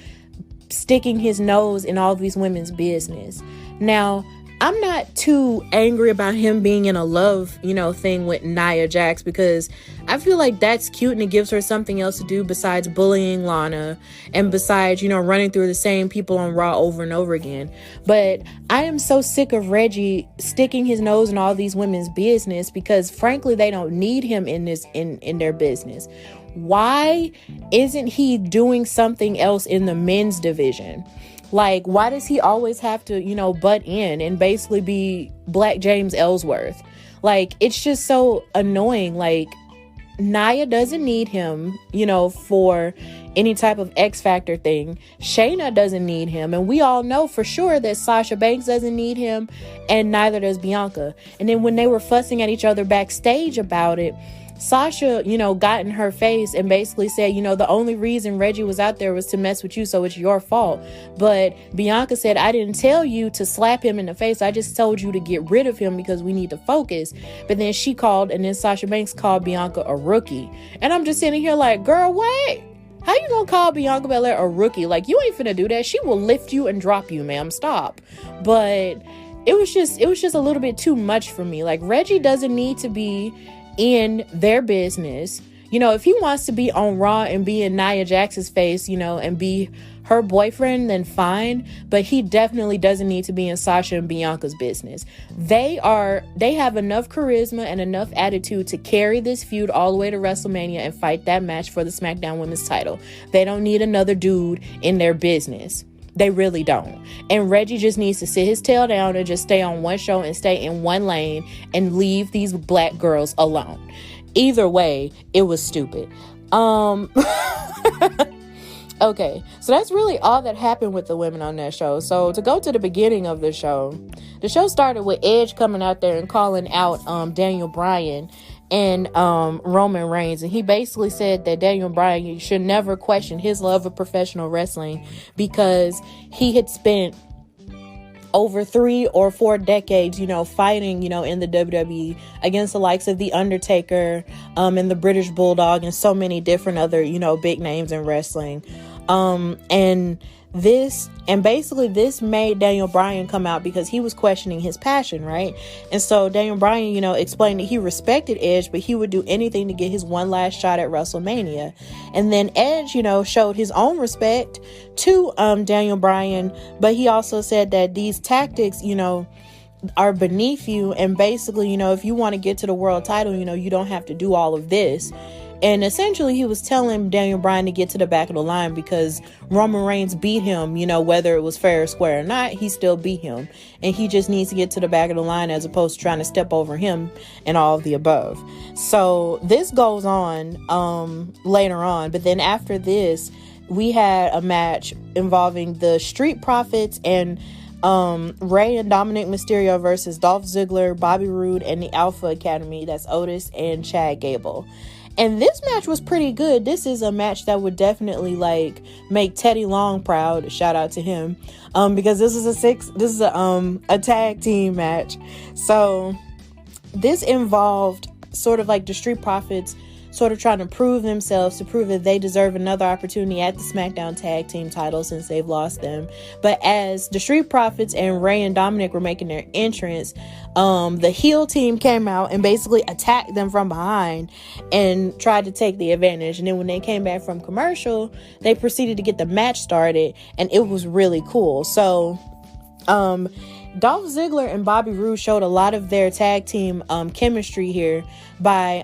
A: sticking his nose in all these women's business. Now, I'm not too angry about him being in a love, thing with Nia Jax, because I feel like that's cute and it gives her something else to do besides bullying Lana and besides, running through the same people on Raw over and over again. But I am so sick of Reggie sticking his nose in all these women's business, because frankly, they don't need him in their business. Why isn't he doing something else in the men's division? Like, why does he always have to, butt in and basically be Black James Ellsworth? Like, it's just so annoying. Like, Nia doesn't need him, for any type of X Factor thing. Shayna doesn't need him. And we all know for sure that Sasha Banks doesn't need him, and neither does Bianca. And then when they were fussing at each other backstage about it, Sasha, got in her face and basically said, the only reason Reggie was out there was to mess with you, so it's your fault. But Bianca said, I didn't tell you to slap him in the face. I just told you to get rid of him because we need to focus. But then and then Sasha Banks called Bianca a rookie. And I'm just sitting here like, girl, wait. How you gonna call Bianca Belair a rookie? Like, you ain't finna do that. She will lift you and drop you, ma'am. Stop. But it was just a little bit too much for me. Like, Reggie doesn't need to be in their business. If he wants to be on Raw and be in Nia Jax's face, and be her boyfriend, then fine. But he definitely doesn't need to be in Sasha and Bianca's business. They have enough charisma and enough attitude to carry this feud all the way to WrestleMania and fight that match for the SmackDown Women's title. They don't need another dude in their business. They really don't. And Reggie just needs to sit his tail down and just stay on one show and stay in one lane and leave these black girls alone. Either way, it was stupid. Okay, so that's really all that happened with the women on that show. So to go to the beginning of the show started with Edge coming out there and calling out Daniel Bryan and Roman Reigns. And he basically said that Daniel Bryan should never question his love of professional wrestling, because he had spent over 3 or 4 decades, fighting, in the WWE against the likes of The Undertaker, and the British Bulldog and so many different other, big names in wrestling. And basically this made Daniel Bryan come out because he was questioning his passion, right? And so Daniel Bryan, explained that he respected Edge, but he would do anything to get his one last shot at WrestleMania. And then Edge, showed his own respect to Daniel Bryan, but he also said that these tactics, are beneath you. And basically, if you want to get to the world title, you don't have to do all of this. And essentially, he was telling Daniel Bryan to get to the back of the line because Roman Reigns beat him, whether it was fair or square or not, he still beat him. And he just needs to get to the back of the line as opposed to trying to step over him and all of the above. So this goes on later on. But then after this, we had a match involving the Street Profits and Rey and Dominic Mysterio versus Dolph Ziggler, Bobby Roode, and the Alpha Academy. That's Otis and Chad Gable. And this match was pretty good. This is a match that would definitely make Teddy Long proud. Shout out to him. Because this is a tag team match. So this involved sort of like the Street Profits sort of trying to prove themselves, to prove that they deserve another opportunity at the SmackDown Tag Team title since they've lost them. But as the Street Profits and Rey and Dominic were making their entrance, the heel team came out and basically attacked them from behind and tried to take the advantage. And then when they came back from commercial, they proceeded to get the match started, and it was really cool. So Dolph Ziggler and Bobby Roode showed a lot of their tag team chemistry here by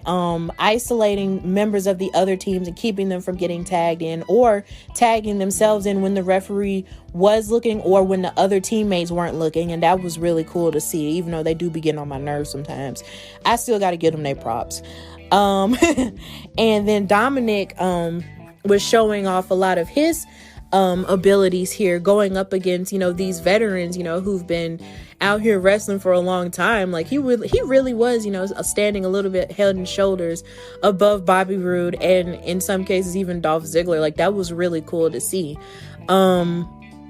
A: isolating members of the other teams and keeping them from getting tagged in, or tagging themselves in when the referee was looking or when the other teammates weren't looking. And that was really cool to see, even though they do be getting on my nerves sometimes. I still got to give them their props. And then Dominic was showing off a lot of his abilities here, going up against these veterans who've been out here wrestling for a long time. Like he really was standing a little bit head and shoulders above Bobby Roode, and in some cases even Dolph Ziggler. Like that was really cool to see.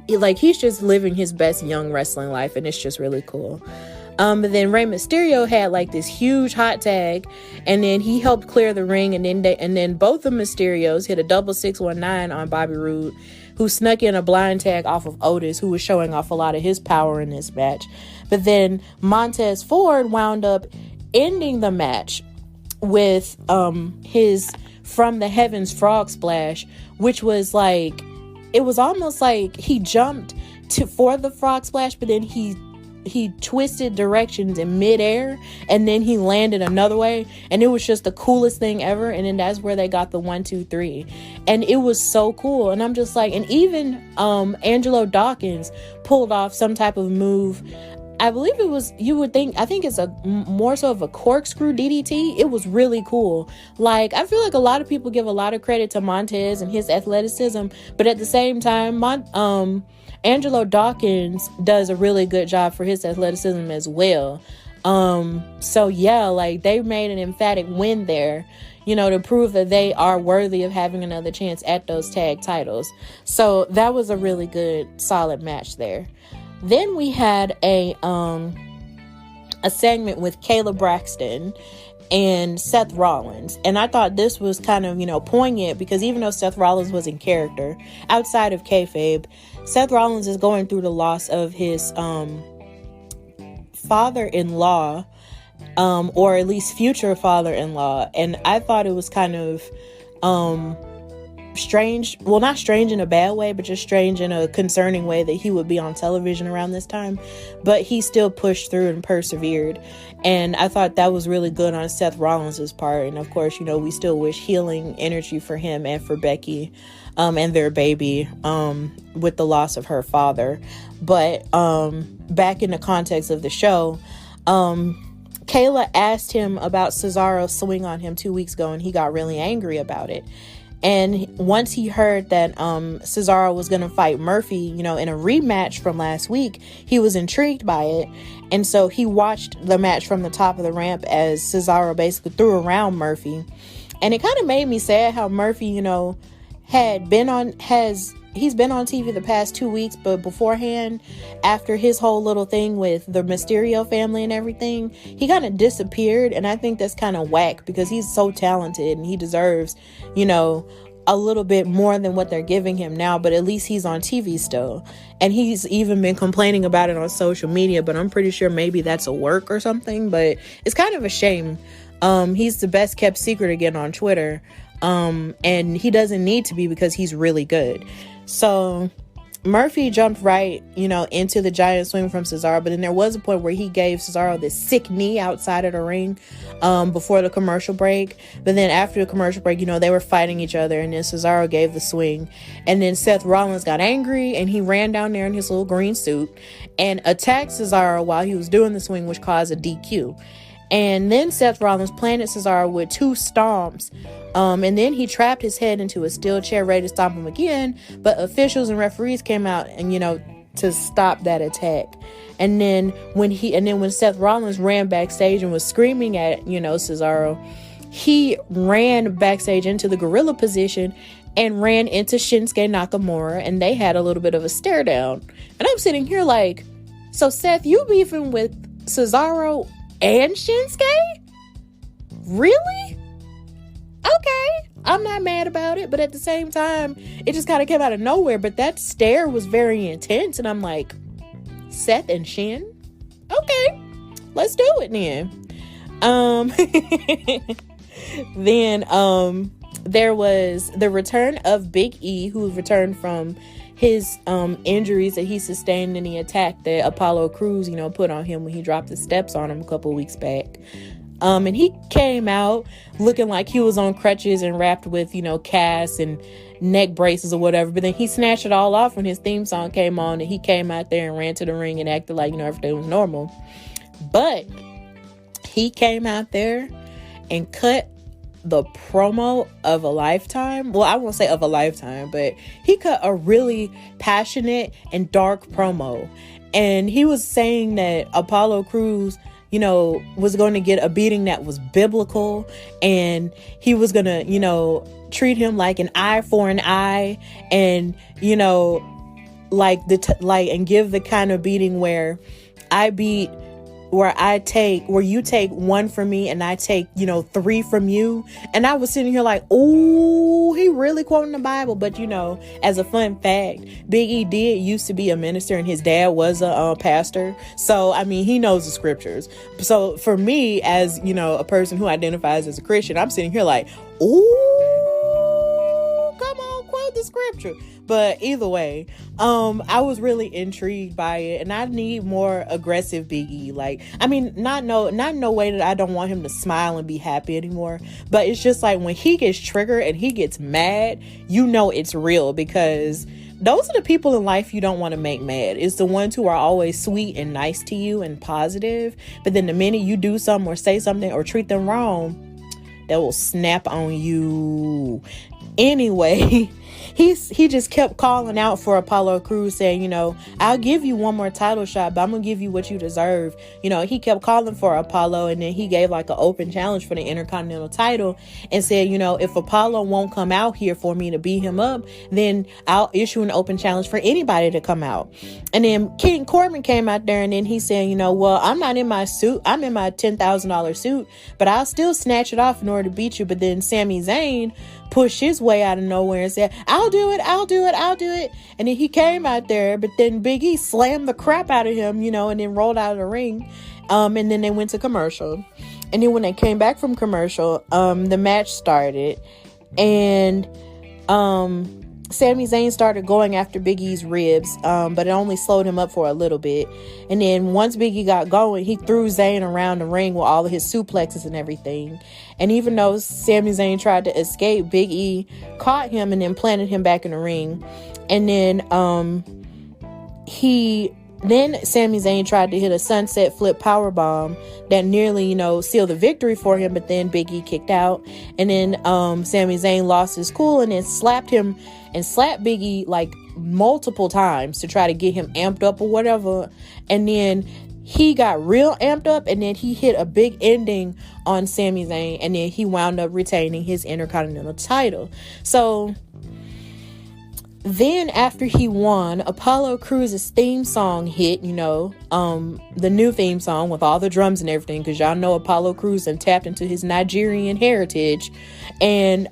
A: He's just living his best young wrestling life, and it's just really cool. But then Rey Mysterio had like this huge hot tag, and then he helped clear the ring, and then both the Mysterios hit a double 619 on Bobby Roode, who snuck in a blind tag off of Otis, who was showing off a lot of his power in this match. But then Montez Ford wound up ending the match with his From the Heavens Frog Splash, which was like, it was almost like he jumped for the frog splash, but then he twisted directions in midair, and then he landed another way, and it was just the coolest thing ever. And then that's where they got the 1, 2, 3, and it was so cool. And I'm just like, and even Angelo Dawkins pulled off some type of move. I believe it was, I think it's a more so of a corkscrew DDT. It was really cool. Like, I feel like a lot of people give a lot of credit to Montez and his athleticism, but at the same time, Angelo Dawkins does a really good job for his athleticism as well. So yeah, like, they made an emphatic win there, to prove that they are worthy of having another chance at those tag titles. So that was a really good, solid match there. Then we had a segment with Kayla Braxton and Seth Rollins. And I thought this was kind of, poignant, because even though Seth Rollins was in character, outside of kayfabe, Seth Rollins is going through the loss of his father-in-law, or at least future father-in-law. And I thought it was kind of strange, well, not strange in a bad way, but just strange in a concerning way that he would be on television around this time, but he still pushed through and persevered. And I thought that was really good on Seth Rollins' part. And of course, we still wish healing energy for him and for Becky, and their baby, with the loss of her father. But back in the context of the show, Kayla asked him about Cesaro's swing on him 2 weeks ago, and he got really angry about it. And once he heard that Cesaro was going to fight Murphy, in a rematch from last week, he was intrigued by it. And so he watched the match from the top of the ramp as Cesaro basically threw around Murphy. And it kind of made me sad how Murphy, he's been on TV the past 2 weeks, but beforehand, after his whole little thing with the Mysterio family and everything, he kind of disappeared. And I think that's kind of whack, because he's so talented and he deserves, a little bit more than what they're giving him now, but at least he's on TV still. And he's even been complaining about it on social media, but I'm pretty sure maybe that's a work or something, but it's kind of a shame. He's the best kept secret again on Twitter. And he doesn't need to be, because he's really good. So Murphy jumped right, into the giant swing from Cesaro, but then there was a point where he gave Cesaro this sick knee outside of the ring, before the commercial break. But then after the commercial break, they were fighting each other, and then Cesaro gave the swing, and then Seth Rollins got angry, and he ran down there in his little green suit and attacked Cesaro while he was doing the swing, which caused a DQ. And then Seth Rollins planted Cesaro with 2 stomps. And then he trapped his head into a steel chair, ready to stomp him again. But officials and referees came out and, to stop that attack. And then when Seth Rollins ran backstage and was screaming at, Cesaro, he ran backstage into the gorilla position and ran into Shinsuke Nakamura. And they had a little bit of a stare down. And I'm sitting here like, so Seth, you beefing with Cesaro and Shinsuke? Really? Okay, I'm not mad about it, but at the same time, it just kind of came out of nowhere. But that stare was very intense, and I'm like, Seth and Shin? Okay, let's do it then. Then there was the return of Big E, who returned from his injuries that he sustained in the attack that Apollo Crews, put on him when he dropped the steps on him a couple weeks back. And he came out looking like he was on crutches and wrapped with, casts and neck braces or whatever. But then he snatched it all off when his theme song came on, and he came out there and ran to the ring and acted like, everything was normal. But he came out there and cut the promo of a lifetime. Well, I won't say of a lifetime, but he cut a really passionate and dark promo. And he was saying that Apollo Crews, was going to get a beating that was biblical, and he was going to, treat him like an eye for an eye, and, and give the kind of beating where I beat where you take one from me and I take, 3 from you. And I was sitting here like, oh, he really quoting the Bible. But, as a fun fact, Big E did used to be a minister and his dad was a pastor. So, I mean, he knows the scriptures. So for me, as, a person who identifies as a Christian, I'm sitting here like, oh, come on, quote the scripture. But either way, I was really intrigued by it, and I need more aggressive Big E. Like, I mean, not in no way that I don't want him to smile and be happy anymore, but it's just like when he gets triggered and he gets mad, it's real, because those are the people in life you don't want to make mad. It's the ones who are always sweet and nice to you and positive, but then the minute you do something or say something or treat them wrong, they will snap on you. Anyway, he just kept calling out for Apollo Crews, saying, I'll give you one more title shot, but I'm gonna give you what you deserve. He kept calling for Apollo, and then he gave like an open challenge for the Intercontinental title and said, if Apollo won't come out here for me to beat him up, then I'll issue an open challenge for anybody to come out. And then King Corbin came out there, and then he said, well, I'm not in my suit, I'm in my $10,000 suit, but I'll still snatch it off in order to beat you. But then Sami Zayn pushed his way out of nowhere and said, I'll do it. And then he came out there, but then Big E slammed the crap out of him, and then rolled out of the ring. And then they went to commercial. And then when they came back from commercial, the match started, and Sami Zayn started going after Big E's ribs, but it only slowed him up for a little bit. And then once Big E got going, he threw Zayn around the ring with all of his suplexes and everything. And even though Sami Zayn tried to escape, Big E caught him and then planted him back in the ring. And then Sami Zayn tried to hit a sunset flip powerbomb that nearly, sealed the victory for him, but then Big E kicked out. And then Sami Zayn lost his cool and then slapped Big E like multiple times to try to get him amped up or whatever. And then he got real amped up, and then he hit a big ending on Sami Zayn, and then he wound up retaining his Intercontinental title. So then after he won, Apollo Crews' theme song hit, the new theme song with all the drums and everything, because y'all know Apollo Crews and tapped into his Nigerian heritage. And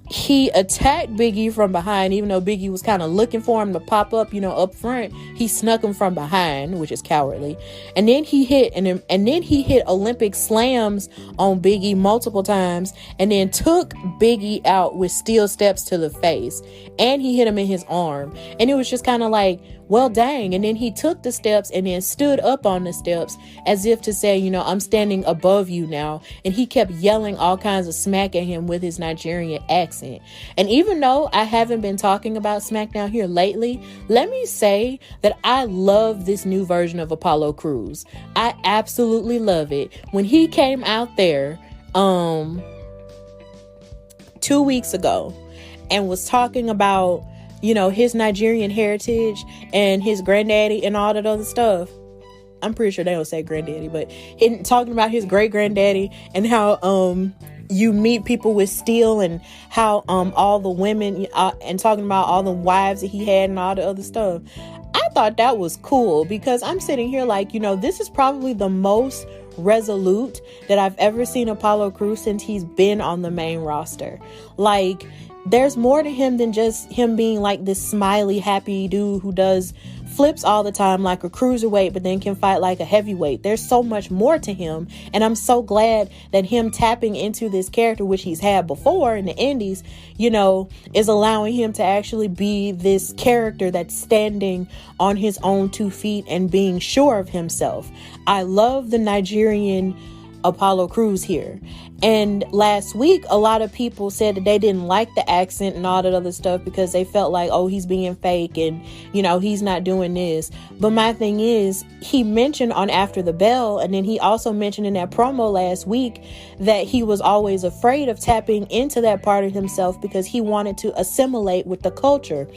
A: he attacked Big E from behind, even though Big E was kind of looking for him to pop up, up front. He snuck him from behind, which is cowardly. And then he hit Olympic slams on Big E multiple times, and then took Big E out with steel steps to the face. And he hit him in his arm. And it was just kind of like, well, dang. And then he took the steps and then stood up on the steps as if to say, I'm standing above you now. And he kept yelling all kinds of smack at him with his Nigerian accent. And even though I haven't been talking about SmackDown here lately, let me say that I love this new version of Apollo Crews. I absolutely love it. When he came out there 2 weeks ago and was talking about his Nigerian heritage and his granddaddy and all that other stuff. I'm pretty sure they don't say granddaddy, but talking about his great granddaddy and how you meet people with steel, and how all the women and talking about all the wives that he had and all the other stuff. I thought that was cool, because I'm sitting here like, this is probably the most resolute that I've ever seen Apollo Crews since he's been on the main roster. Like, there's more to him than just him being like this smiley, happy dude who does flips all the time like a cruiserweight, but then can fight like a heavyweight. There's so much more to him. And I'm so glad that him tapping into this character, which he's had before in the indies, is allowing him to actually be this character that's standing on his own 2 feet and being sure of himself. I love the Nigerian Apollo Crews here. And last week, a lot of people said that they didn't like the accent and all that other stuff because they felt like, oh, he's being fake and, he's not doing this. But my thing is, he mentioned on After the Bell, and then he also mentioned in that promo last week that he was always afraid of tapping into that part of himself because he wanted to assimilate with the culture.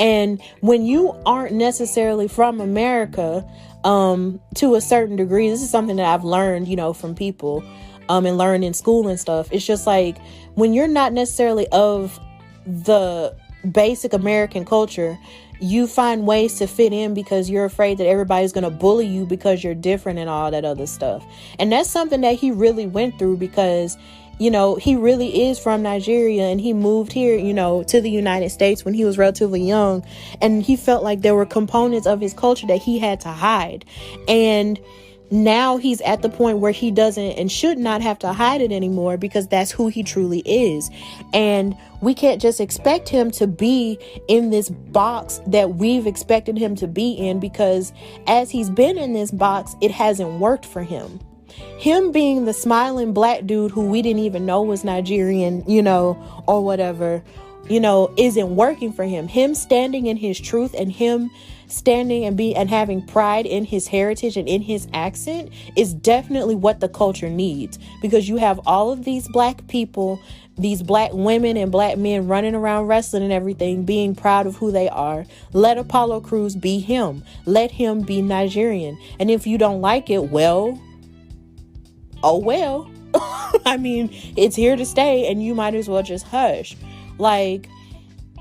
A: And when you aren't necessarily from America, to a certain degree, this is something that I've learned, from people, and learned in school and stuff. It's just like, when you're not necessarily of the basic American culture, you find ways to fit in because you're afraid that everybody's going to bully you because you're different and all that other stuff. And that's something that he really went through because, you know, he really is from Nigeria and he moved here, you know, to the United States when he was relatively young. And he felt like there were components of his culture that he had to hide. And now he's at the point where he doesn't and should not have to hide it anymore because that's who he truly is. And we can't just expect him to be in this box that we've expected him to be in, because as he's been in this box, it hasn't worked for him. Him being the smiling black dude who we didn't even know was Nigerian, you know, or whatever, you know, isn't working for him. Him standing in his truth and him standing and having pride in his heritage and in his accent is definitely what the culture needs, because you have all of these black people, these black women and black men running around wrestling and everything, being proud of who they are. Let Apollo Crews be him. Let him be Nigerian. And if you don't like it, well, oh well. I mean, it's here to stay and you might as well just hush. Like,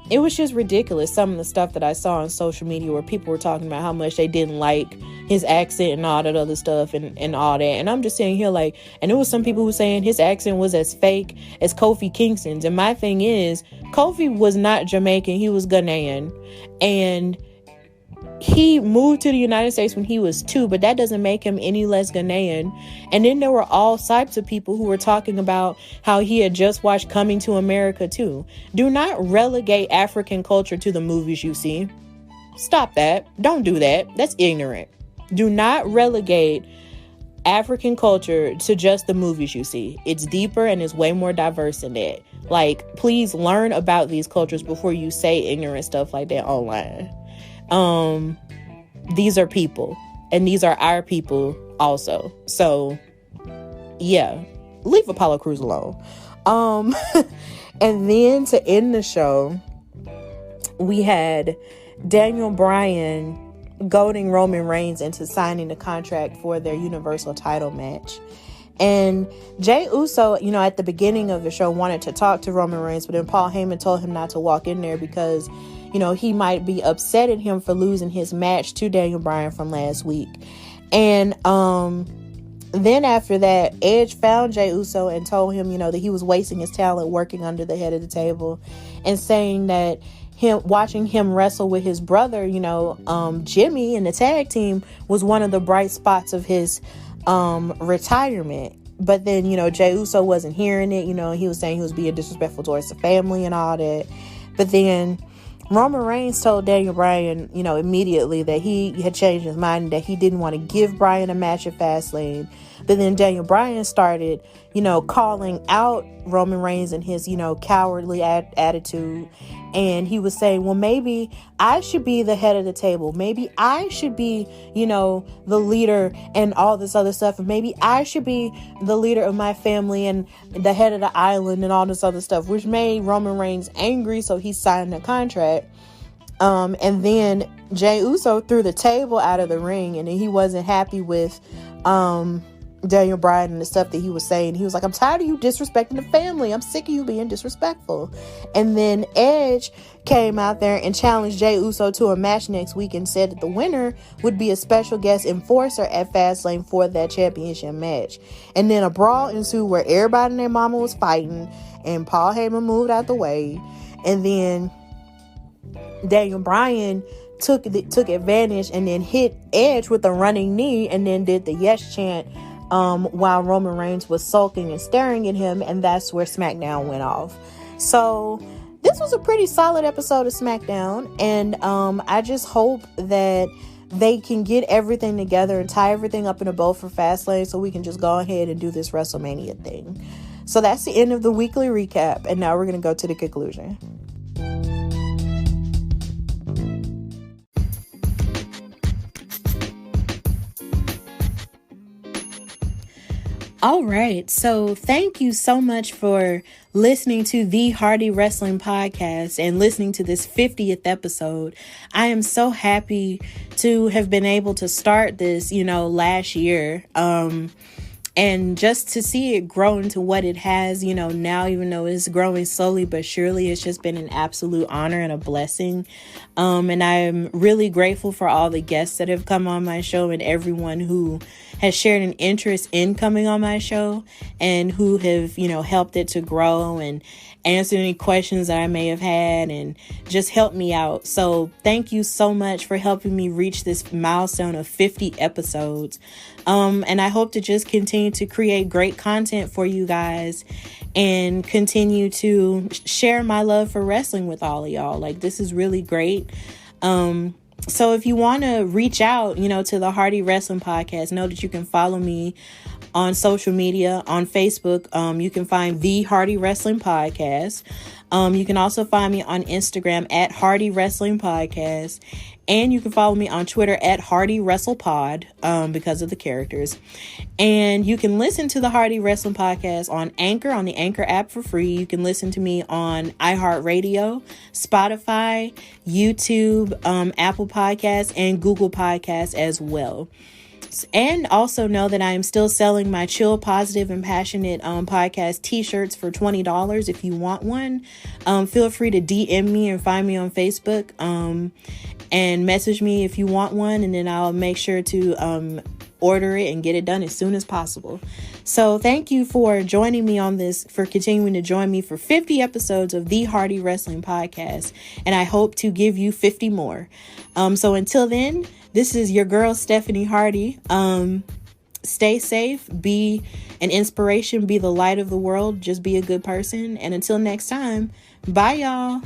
A: it was just ridiculous, some of the stuff that I saw on social media where people were talking about how much they didn't like his accent and all that other stuff and all that. And I'm just saying here, like, and there was some people who were saying his accent was as fake as Kofi Kingston's. And my thing is, Kofi was not Jamaican, he was Ghanaian. And he moved to the United States when he was 2, but that doesn't make him any less Ghanaian. And then there were all types of people who were talking about how he had just watched Coming to America too. Do not relegate African culture to the movies you see. Stop that. Don't do that. That's ignorant. Do not relegate African culture to just the movies you see. It's deeper and it's way more diverse than that. Like, please learn about these cultures before you say ignorant stuff like that online. These are people and these are our people also. So yeah, leave Apollo Crews alone. And then to end the show, we had Daniel Bryan goading Roman Reigns into signing the contract for their Universal title match. And Jey Uso, you know, at the beginning of the show wanted to talk to Roman Reigns, but then Paul Heyman told him not to walk in there because, you know, he might be upset at him for losing his match to Daniel Bryan from last week. And then after that, Edge found Jey Uso and told him, you know, that he was wasting his talent working under the head of the table, and saying that watching him wrestle with his brother, you know, Jimmy in the tag team was one of the bright spots of his retirement. But then, you know, Jey Uso wasn't hearing it. You know, he was saying he was being disrespectful towards the family and all that. But then Roman Reigns told Daniel Bryan, you know, immediately that he had changed his mind and that he didn't want to give Bryan a match at Fastlane. But then Daniel Bryan started, you know, calling out Roman Reigns and his, you know, cowardly attitude. And he was saying, well, maybe I should be the head of the table. Maybe I should be, you know, the leader and all this other stuff. And maybe I should be the leader of my family and the head of the island and all this other stuff, which made Roman Reigns angry. So he signed the contract. And then Jey Uso threw the table out of the ring, and then he wasn't happy with Daniel Bryan and the stuff that he was saying. He was like, I'm tired of you disrespecting the family. I'm sick of you being disrespectful. And then Edge came out there and challenged Jey Uso to a match next week and said that the winner would be a special guest enforcer at Fastlane for that championship match. And then a brawl ensued where everybody and their mama was fighting, and Paul Heyman moved out the way. And then Daniel Bryan took advantage and then hit Edge with a running knee and then did the yes chant while Roman Reigns was sulking and staring at him, and that's where SmackDown went off. So this was a pretty solid episode of SmackDown, and I just hope that they can get everything together and tie everything up in a bow for Fastlane so we can just go ahead and do this WrestleMania thing. So that's the end of the weekly recap, and now we're going to go to the conclusion. All right, so thank you so much for listening to the Hardy Wrestling Podcast and listening to this 50th episode. I am so happy to have been able to start this, you know, last year. And just to see it grow into what it has, now, even though it's growing slowly but surely, it's just been an absolute honor and a blessing. And I'm really grateful for all the guests that have come on my show and everyone who has shared an interest in coming on my show and who have, helped it to grow and answered any questions that I may have had and just helped me out. So thank you so much for helping me reach this milestone of 50 episodes. And I hope to just continue to create great content for you guys and continue to share my love for wrestling with all of y'all. Like, this is really great. So if you want to reach out, to the Hardy Wrestling Podcast, know that you can follow me on social media. On Facebook, you can find the Hardy Wrestling Podcast. You can also find me on Instagram at Hardy Wrestling Podcast. And you can follow me on Twitter at Hardy Wrestle Pod, because of the characters. And you can listen to the Hardy Wrestling Podcast on Anchor, on the Anchor app for free. You can listen to me on iHeartRadio, Spotify, YouTube, Apple Podcasts, and Google Podcasts as well. And also know that I am still selling my Chill, Positive, and Passionate podcast t-shirts for $20. If you want one, feel free to DM me and find me on Facebook and message me if you want one, and then I'll make sure to order it and get it done as soon as possible. So thank you for joining me on this, for continuing to join me for 50 episodes of the Hardy Wrestling Podcast, and I hope to give you 50 more. So until then, this is your girl, Stephanie Hardy. Stay safe, be an inspiration, be the light of the world, just be a good person. And until next time, bye y'all.